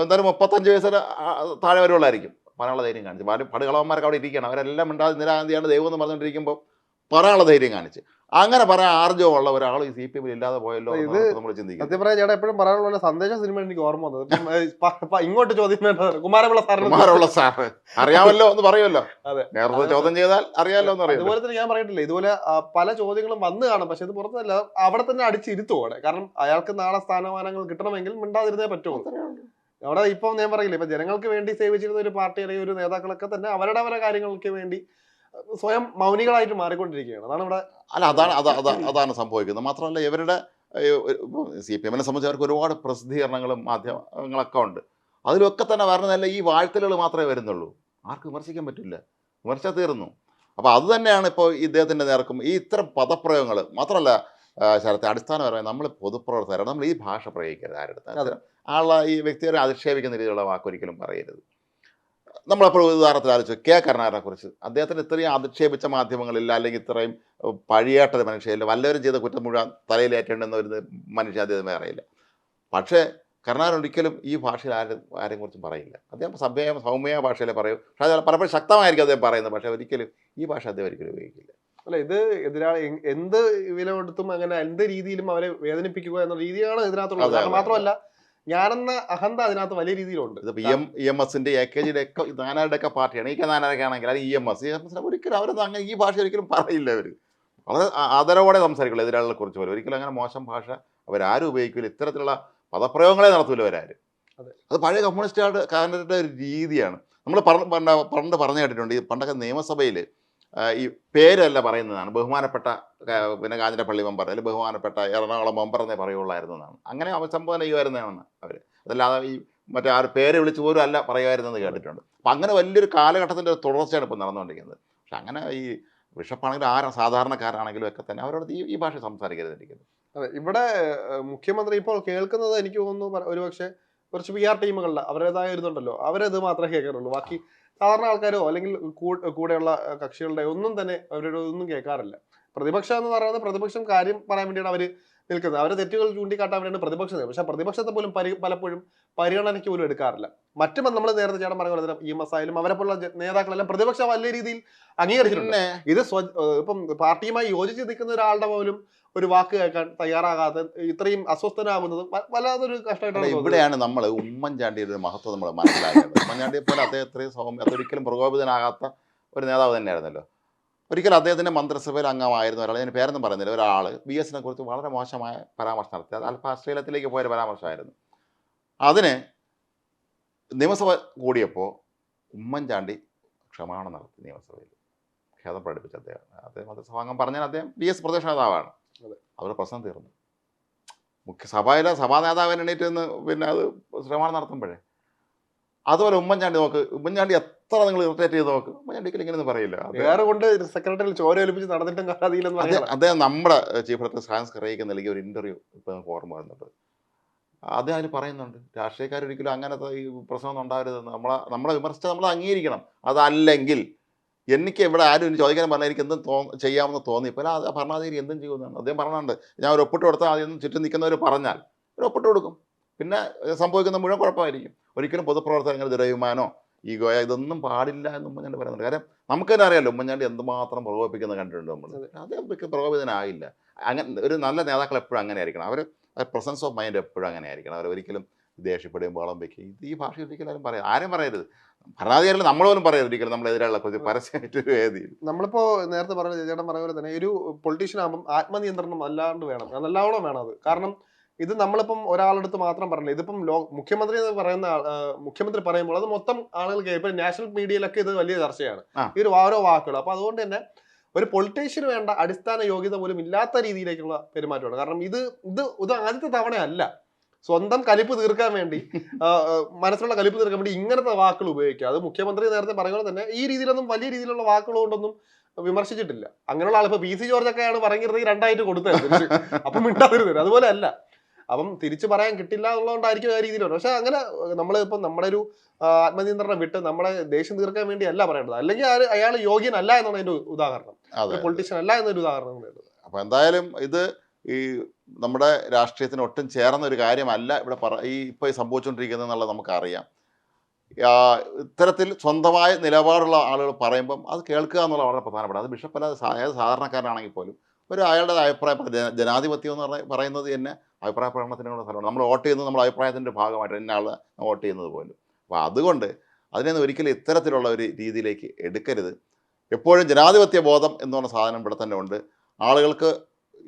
എന്തായാലും 35 വയസ്സിന് താഴെ വരെയുള്ളായിരിക്കും. പറയാനുള്ള ധൈര്യം കാണിച്ചു. പടുകളവന്മാരൊക്കെ അവിടെ ഇരിക്കുകയാണ്. അവരെല്ലാം മിണ്ടാതെ നിരാന്തിയാണ് ദൈവം എന്ന് പറഞ്ഞുകൊണ്ടിരിക്കുമ്പോൾ പറയാനുള്ള ധൈര്യം കാണിച്ച്. അങ്ങനെ പറയാൻ ആർജവമുള്ള ഒരാൾ ഈ CPM ഇല്ലാതെ പോയല്ലോ ഇത് നമ്മൾ ചിന്തിക്കും. സത്യം പറയാൻ ചേട്ടാ എപ്പോഴും പറയാനുള്ള സന്ദേശ സിനിമ എനിക്ക് ഓർമ്മ വന്നത്. ഇങ്ങോട്ട് ചോദ്യം വേണ്ടത് കുമാരപിള്ള സാറ് അറിയാമല്ലോ എന്ന് പറയുമല്ലോ. അതെ, നേരത്തെ ചോദ്യം ചെയ്താൽ അറിയാമല്ലോ എന്ന് പറയും. അതുപോലെ തന്നെ ഞാൻ പറയട്ടില്ല, ഇതുപോലെ പല ചോദ്യങ്ങളും വന്നു കാണും. പക്ഷെ ഇത് പുറത്തല്ല, അവിടെ തന്നെ അടിച്ചിരുത്തോടെ. കാരണം അയാൾക്ക് നാളെ സ്ഥാനമാനങ്ങൾ കിട്ടണമെങ്കിൽ മിണ്ടാതിരുന്നേ പറ്റുള്ളൂ. അവിടെ ഇപ്പം ഞാൻ പറയില്ല, ഇപ്പൊ ജനങ്ങൾക്ക് വേണ്ടി സേവിച്ചിരുന്ന ഒരു പാർട്ടി അല്ലെങ്കിൽ ഒരു നേതാക്കളൊക്കെ തന്നെ അവരുടെ കാര്യങ്ങൾക്ക് വേണ്ടി സ്വയം മൗനികളായിട്ട് മാറിക്കൊണ്ടിരിക്കുകയാണ്. അതാണ് ഇവിടെ. അല്ല, അതാണ് സംഭവിക്കുന്നത്. മാത്രമല്ല ഇവരുടെ CPM സംബന്ധിച്ച് അവർക്ക് ഒരുപാട് പ്രസിദ്ധീകരണങ്ങളും മാധ്യമങ്ങളൊക്കെ ഉണ്ട്. അതിലൊക്കെ തന്നെ വരണതല്ല ഈ വാഴ്ത്തലുകൾ മാത്രമേ വരുന്നുള്ളൂ. ആർക്ക് വിമർശിക്കാൻ പറ്റില്ല, വിമർശിച്ചാൽ തീർന്നു. അപ്പോൾ അത് തന്നെയാണ് ഇപ്പോൾ ഇദ്ദേഹത്തിൻ്റെ നേർക്കും ഈ ഇത്തരം പദപ്രയോഗങ്ങൾ. മാത്രമല്ല ശരത്തെ, അടിസ്ഥാനപരമായി നമ്മൾ പൊതുപ്രവർത്തകരാണ്. നമ്മൾ ഈ ഭാഷ പ്രയോഗിക്കരുത് ആരുടെ ആളെ ഈ വ്യക്തിയെ അധിക്ഷേപിക്കുന്ന രീതിയിലുള്ള വാക്കൊരിക്കലും പറയരുത്. നമ്മളെപ്പോഴും ഉദാഹരണത്തിൽ ആലോചിച്ചു കെ കരുണാകരനെ കുറിച്ച്. അദ്ദേഹത്തിന് ഇത്രയും അധിക്ഷേപിച്ച മാധ്യമങ്ങളില്ല, അല്ലെങ്കിൽ ഇത്രയും പഴിയേട്ടൊരു മനുഷ്യയില്ല. വല്ലവരും ചെയ്ത കുറ്റം മുഴുവൻ തലയിലേറ്റേണ്ടെന്ന ഒരു മനുഷ്യൻ അദ്ദേഹം അറിയില്ല. പക്ഷേ കരുണാകരൻ ഒരിക്കലും ഈ ഭാഷയിൽ ആരെയും കുറിച്ചും പറയില്ല. അദ്ദേഹം സൗമ്യ ഭാഷയിലേ പറയൂ. പക്ഷേ അത് പലപ്പോഴും ശക്തമായിരിക്കും അദ്ദേഹം പറയുന്നത്. പക്ഷേ ഒരിക്കലും ഈ ഭാഷ അദ്ദേഹം ഒരിക്കലും ഉപയോഗിക്കില്ല. അല്ല, ഇത് എന്ത് വില കൊടുത്തും അങ്ങനെ എന്ത് രീതിയിലും അവരെ വേദനിപ്പിക്കുക എന്ന രീതിയാണ് ഇതിനകത്തുള്ളത്. മാത്രമല്ല, ഞാനെന്ന അഹന്ത അതിനകത്ത് വലിയ രീതിയിലുണ്ട്. ഇതിപ്പോൾ EMSന്റെ AKGയുടെ ഒക്കെ നാനാരുടെ ഒക്കെ പാർട്ടിയാണ്. ഈ നാനാരൊക്കെ ആണെങ്കിൽ അത് EMS ഒരിക്കലും അവരൊന്നും അങ്ങനെ ഈ ഭാഷ ഒരിക്കലും പറയില്ല. അവർ വളരെ ആദരവോടെ സംസാരിക്കുള്ളൂ എതിരാളികളെ കുറിച്ച് പോലും. ഒരിക്കലും അങ്ങനെ മോശം ഭാഷ അവരാരും ഉപയോഗിക്കില്ല. ഇത്തരത്തിലുള്ള പദപ്രയോഗങ്ങളെ നടത്തൂല അവരാരും. അത് പഴയ കമ്മ്യൂണിസ്റ്റുകാരുടെ ഒരു രീതിയാണ്. നമ്മൾ പണ്ട് പറഞ്ഞു കേട്ടിട്ടുണ്ട്. ഈ പണ്ടൊക്കെ നിയമസഭയിൽ ഈ പേരല്ല പറയുന്നതാണ്. ബഹുമാനപ്പെട്ട പിന്നെ കാഞ്ഞിരപ്പള്ളി മെമ്പർ അല്ലെങ്കിൽ ബഹുമാനപ്പെട്ട എറണാകുളം മെമ്പർ എന്നേ പറയുള്ളായിരുന്നു എന്നാണ്. അങ്ങനെ അഭിസംബോധന ചെയ്യുമായിരുന്നതാണ് അവർ. അതല്ലാതെ ഈ മറ്റേ ആ പേര് വിളിച്ച് പോലും അല്ല പറയുമായിരുന്നെന്ന് കേട്ടിട്ടുണ്ട്. അപ്പം അങ്ങനെ വലിയൊരു കാലഘട്ടത്തിൻ്റെ ഒരു തുടർച്ചയാണ് ഇപ്പോൾ നടന്നുകൊണ്ടിരിക്കുന്നത്. പക്ഷെ അങ്ങനെ ഈ ബിഷപ്പാണെങ്കിലും സാധാരണക്കാരാണെങ്കിലും ഒക്കെ തന്നെ അവരോട് ഈ ഭാഷ സംസാരിക്കരുതിരിക്കുന്നത്. അതെ, ഇവിടെ മുഖ്യമന്ത്രി ഇപ്പോൾ കേൾക്കുന്നത് എനിക്ക് തോന്നുന്നു ഒരുപക്ഷെ കുറച്ച് PR ടീമുകളിൽ അവരുടേതായ ഇതുണ്ടല്ലോ, അവരത് മാത്രമേ കേൾക്കാറുള്ളൂ. ബാക്കി സാധാരണ ആൾക്കാരോ അല്ലെങ്കിൽ കൂടെയുള്ള കക്ഷികളുടെ ഒന്നും തന്നെ അവരുടെ ഒന്നും കേൾക്കാറില്ല. പ്രതിപക്ഷം എന്ന് പറയുന്നത് പ്രതിപക്ഷം കാര്യം പറയാൻ വേണ്ടിയാണ് അവർ നിൽക്കുന്നത്. അവരെ തെറ്റുകൾ ചൂണ്ടിക്കാട്ടാൻ വേണ്ടിയാണ് പ്രതിപക്ഷം. പക്ഷെ പ്രതിപക്ഷത്തെ പോലും പലപ്പോഴും പരിഗണനയ്ക്ക് പോലും എടുക്കാറില്ല. മറ്റും നമ്മൾ നേരത്തെ ചേട്ടൻ പറഞ്ഞ പോലെ EMS ആയാലും അവരെ പോലുള്ള നേതാക്കളെല്ലാം പ്രതിപക്ഷം വലിയ രീതിയിൽ അംഗീകരിച്ചിട്ടുണ്ട്. ഇത് ഇപ്പം പാർട്ടിയുമായി യോജിച്ച് നിൽക്കുന്ന ഒരാളുടെ പോലും ഒരു വാക്ക് കേൾക്കാൻ തയ്യാറാകാതെ ഇത്രയും അസ്വസ്ഥനാകുന്നത് വല്ലാതൊരു കഷ്ടമായിട്ടാണ്. ഇവിടെയാണ് നമ്മൾ ഉമ്മൻചാണ്ടിയുടെ മഹത്വം നമ്മൾ മനസ്സിലാക്കുന്നത്. ഉമ്മൻചാണ്ടിയെ പോലെ അദ്ദേഹം അതൊരിക്കലും പ്രകോപിതനാകാത്ത ഒരു നേതാവ് തന്നെയായിരുന്നല്ലോ. ഒരിക്കലും അദ്ദേഹത്തിൻ്റെ മന്ത്രിസഭയിൽ അംഗമായിരുന്ന ഒരാൾ, ഞാൻ പേരൊന്നും പറയുന്നില്ല, ഒരാൾ BSനെ കുറിച്ച് വളരെ മോശമായ പരാമർശം നടത്തി. അത് അല്പം ആസ്ട്രേലിയത്തിലേക്ക് പോയൊരു പരാമർശമായിരുന്നു. അതിന് നിയമസഭ കൂടിയപ്പോൾ ഉമ്മൻചാണ്ടി ക്ഷമാപണം നടത്തി. നിയമസഭയിൽ ഖേദം പ്രകടിപ്പിച്ച അദ്ദേഹം മന്ത്രിസഭാ അംഗം പറഞ്ഞാൽ അദ്ദേഹം BS പ്രതിപക്ഷ നേതാവാണ്. അവരുടെ പ്രശ്നം തീർന്നു. സഭാ നേതാവിന് എണീറ്റ് നിന്ന് പിന്നെ അത് ശ്രമം നടത്തുമ്പോഴേ അതുപോലെ ഉമ്മൻചാണ്ടി നോക്ക്. ഉമ്മൻചാണ്ടി എത്ര നിങ്ങൾ ഇറിറ്റേറ്റ് ചെയ്ത് നോക്ക്, ഉമ്മൻചാണ്ടിക്ക് ഇങ്ങനെയൊന്നും പറയില്ല. കൊണ്ട് സെക്രട്ടറിയിൽ ചോര ഒലിപ്പിച്ച് നടന്നിട്ടും അദ്ദേഹം നമ്മുടെ ചീഫ് സെക്രട്ടറി ഫ്രാൻസ് കറേയ്ക്ക് നൽകിയ ഒരു ഇന്റർവ്യൂ ഇപ്പോൾ നമുക്ക് ഓർമ്മ വരുന്നുണ്ട്. അദ്ദേഹം അതിൽ പറയുന്നുണ്ട്, രാഷ്ട്രീയക്കാരൊരിക്കലും അങ്ങനത്തെ ഈ പ്രശ്നമൊന്നും ഉണ്ടാവരുതെന്ന്. നമ്മളെ വിമർശിച്ചാൽ നമ്മൾ അംഗീകരിക്കണം. അതല്ലെങ്കിൽ എനിക്ക് ഇവിടെ ആരും എനിക്ക് ചോദിക്കാൻ പറഞ്ഞാൽ എനിക്ക് എന്തും ചെയ്യാമെന്ന് തോന്നി. ഇപ്പോൾ ആ ഭരണാധികാരി എന്തും ചെയ്യുമെന്നാണ് അദ്ദേഹം പറഞ്ഞിട്ടുണ്ട്. ഞാൻ ഒരു ഒപ്പിട്ട് കൊടുത്താൽ ആദ്യം ചുറ്റും നിൽക്കുന്നവർ പറഞ്ഞാൽ ഒരു ഒപ്പിട്ട് കൊടുക്കും. പിന്നെ സംഭവിക്കുന്ന മുഴുവൻ കുഴപ്പമായിരിക്കും. ഒരിക്കലും പൊതുപ്രവർത്തകങ്ങൾ ദുരഭിമാനോ ഈഗോയോ ഇതൊന്നും പാടില്ല എന്ന് ഉമ്മൻചാണ്ടി പറയുന്നുണ്ട്. കാരണം നമുക്ക് തന്നെ അറിയാമല്ലോ ഉമ്മൻചാണ്ടി എന്തുമാത്രം പ്രകോപിപ്പിക്കുന്നത് കണ്ടിട്ടുണ്ട് നമ്മൾ. അദ്ദേഹം പ്രകോപിതനാകില്ല. അങ്ങനെ ഒരു നല്ല നേതാക്കൾ എപ്പോഴും അങ്ങനെ ആയിരിക്കണം. അവർ പ്രസൻസ് ഓഫ് മൈൻഡ് എപ്പോഴും അങ്ങനെ ആയിരിക്കണം. അവർ ഒരിക്കലും ദേഷ്യപ്പെടുകയും ബഹളം വയ്ക്കുകയും ഈ ഭാഷ ഒരിക്കലും ആരും പറയരുത്. ഭരണാധികാരികൾ നമ്മൾ പോലും പറയരുത് ഒരിക്കലും നമ്മളെതിരെയുള്ള പരസ്യമായിട്ടൊരു വേദിയിൽ. നമ്മളിപ്പോ നേരത്തെ പറഞ്ഞ ചേട്ടൻ പറഞ്ഞ പോലെ തന്നെ ഒരു പൊളിറ്റീഷ്യൻ ആകുമ്പോൾ ആത്മനിയന്ത്രണം അല്ലാണ്ട് വേണം, നല്ലോണം വേണം അത്. കാരണം ഇത് നമ്മളിപ്പം ഒരാളെടുത്ത് മാത്രം പറഞ്ഞില്ല. ഇതിപ്പം മുഖ്യമന്ത്രി എന്ന് പറയുന്ന മുഖ്യമന്ത്രി പറയുമ്പോൾ അത് മൊത്തം ആളുകൾ കേൾക്കും. നാഷണൽ മീഡിയയിലൊക്കെ ഇത് വലിയ ചർച്ചയാണ് ഈ ഒരു ഓരോ വാക്കുകൾ. അപ്പൊ അതുകൊണ്ട് തന്നെ ഒരു പൊളിറ്റീഷ്യന് വേണ്ട അടിസ്ഥാന യോഗ്യത പോലും ഇല്ലാത്ത രീതിയിലേക്കുള്ള പെരുമാറ്റമാണ്. കാരണം ഇത് ആദ്യത്തെ തവണയല്ല. സ്വന്തം കലിപ്പ് തീർക്കാൻ വേണ്ടി മനസ്സിലുള്ള കലിപ്പ് തീർക്കാൻ വേണ്ടി ഇങ്ങനത്തെ വാക്കുകൾ ഉപയോഗിക്കുക. അത് മുഖ്യമന്ത്രി നേരത്തെ പറയുന്നത് തന്നെ ഈ രീതിയിലൊന്നും വലിയ രീതിയിലുള്ള വാക്കുകൾ കൊണ്ടൊന്നും വിമർശിച്ചിട്ടില്ല. അങ്ങനെയുള്ള ആൾ ഇപ്പൊ PC ജോർജ് ഒക്കെയാണ് പറഞ്ഞിരുന്നെങ്കിൽ 2 കൊടുത്തത്. അപ്പം മിണ്ടാതിരുന്നത് അതുപോലെ അല്ല. അപ്പം തിരിച്ചു പറയാൻ കിട്ടില്ല എന്നുള്ളതുകൊണ്ടായിരിക്കും ആ രീതിയിൽ വരും. പക്ഷെ അങ്ങനെ നമ്മളിപ്പം നമ്മുടെ ഒരു ആത്മനിയന്ത്രണം വിട്ട് നമ്മുടെ ദേഷ്യം തീർക്കാൻ വേണ്ടി അല്ല പറയേണ്ടത്. അല്ലെങ്കിൽ അയാൾ യോഗ്യനല്ല എന്നാണ് അതിന്റെ ഉദാഹരണം. അതെ. പൊളിറ്റീഷ്യൻ അല്ല എന്നൊരു ഉദാഹരണം കൂടെയുണ്ട്. അപ്പോൾ എന്തായാലും ഇത് ഈ നമ്മുടെ രാഷ്ട്രീയത്തിന് ഒട്ടും ചേർന്ന ഒരു കാര്യമല്ല ഇവിടെ ഇപ്പോൾ സംഭവിച്ചുകൊണ്ടിരിക്കുന്നത് എന്നുള്ളത് നമുക്കറിയാം. ഇത്തരത്തിൽ സ്വന്തമായ നിലപാടുള്ള ആളുകൾ പറയുമ്പം അത് കേൾക്കുക എന്നുള്ള വളരെ പ്രധാനപ്പെട്ട, അത് ബിഷപ്പല്ല, അത് ഏത് സാധാരണക്കാരനാണെങ്കിൽ പോലും ഒരു അഭിപ്രായം ജനാധിപത്യം എന്ന് പറയുന്നത് തന്നെ അഭിപ്രായ പ്രകടനത്തിനുള്ള സ്ഥലമാണ്. നമ്മൾ വോട്ട് ചെയ്യുന്നത് നമ്മുടെ അഭിപ്രായത്തിൻ്റെ ഭാഗമായിട്ട് ഇന്ന ആൾ വോട്ട് ചെയ്യുന്നത് പോലും. അപ്പോൾ അതുകൊണ്ട് അതിനെ ഒരിക്കലും ഇത്തരത്തിലുള്ള ഒരു രീതിയിലേക്ക് എടുക്കരുത്. എപ്പോഴും ജനാധിപത്യ ബോധം എന്ന് പറഞ്ഞ സാധനം ഇവിടെ തന്നെ ഉണ്ട്. ആളുകൾക്ക്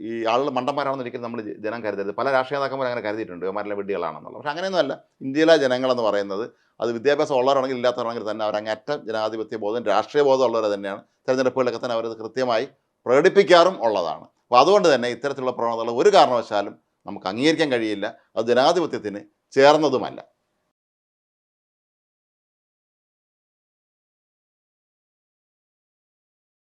ഈ ആളുകൾ മണ്ടന്മാരാണെന്ന് ഒരിക്കലും നമ്മൾ ജനം കരുതരുത്. പല രാഷ്ട്രീയ നേതാക്കന്മാർ അങ്ങനെ കരുതിയിട്ടുണ്ട്, ഇവന്മാരെല്ലാം വിഡ്ഢികളാണെന്നുള്ളത്. പക്ഷേ അങ്ങനെയൊന്നുമല്ല. ഇന്ത്യയിലെ ജനങ്ങളെന്ന് പറയുന്നത് അത് വിദ്യാഭ്യാസം ഉള്ളവരാണെങ്കിൽ ഇല്ലാത്തവരാണെങ്കിൽ തന്നെ അവരങ്ങേറ്റം ജനാധിപത്യ ബോധം രാഷ്ട്രീയ ബോധം ഉള്ളവരെ തന്നെയാണ്. തെരഞ്ഞെടുപ്പുകളിലൊക്കെ തന്നെ അവരത് കൃത്യമായി പ്രകടിപ്പിക്കാറും ഉള്ളതാണ്. അപ്പോൾ അതുകൊണ്ട് തന്നെ ഇത്തരത്തിലുള്ള പ്രവണതകൾ ഒരു കാരണവശാലും നമുക്ക് അംഗീകരിക്കാൻ കഴിയില്ല. അത് ജനാധിപത്യത്തിന് ചേർന്നതുമല്ല.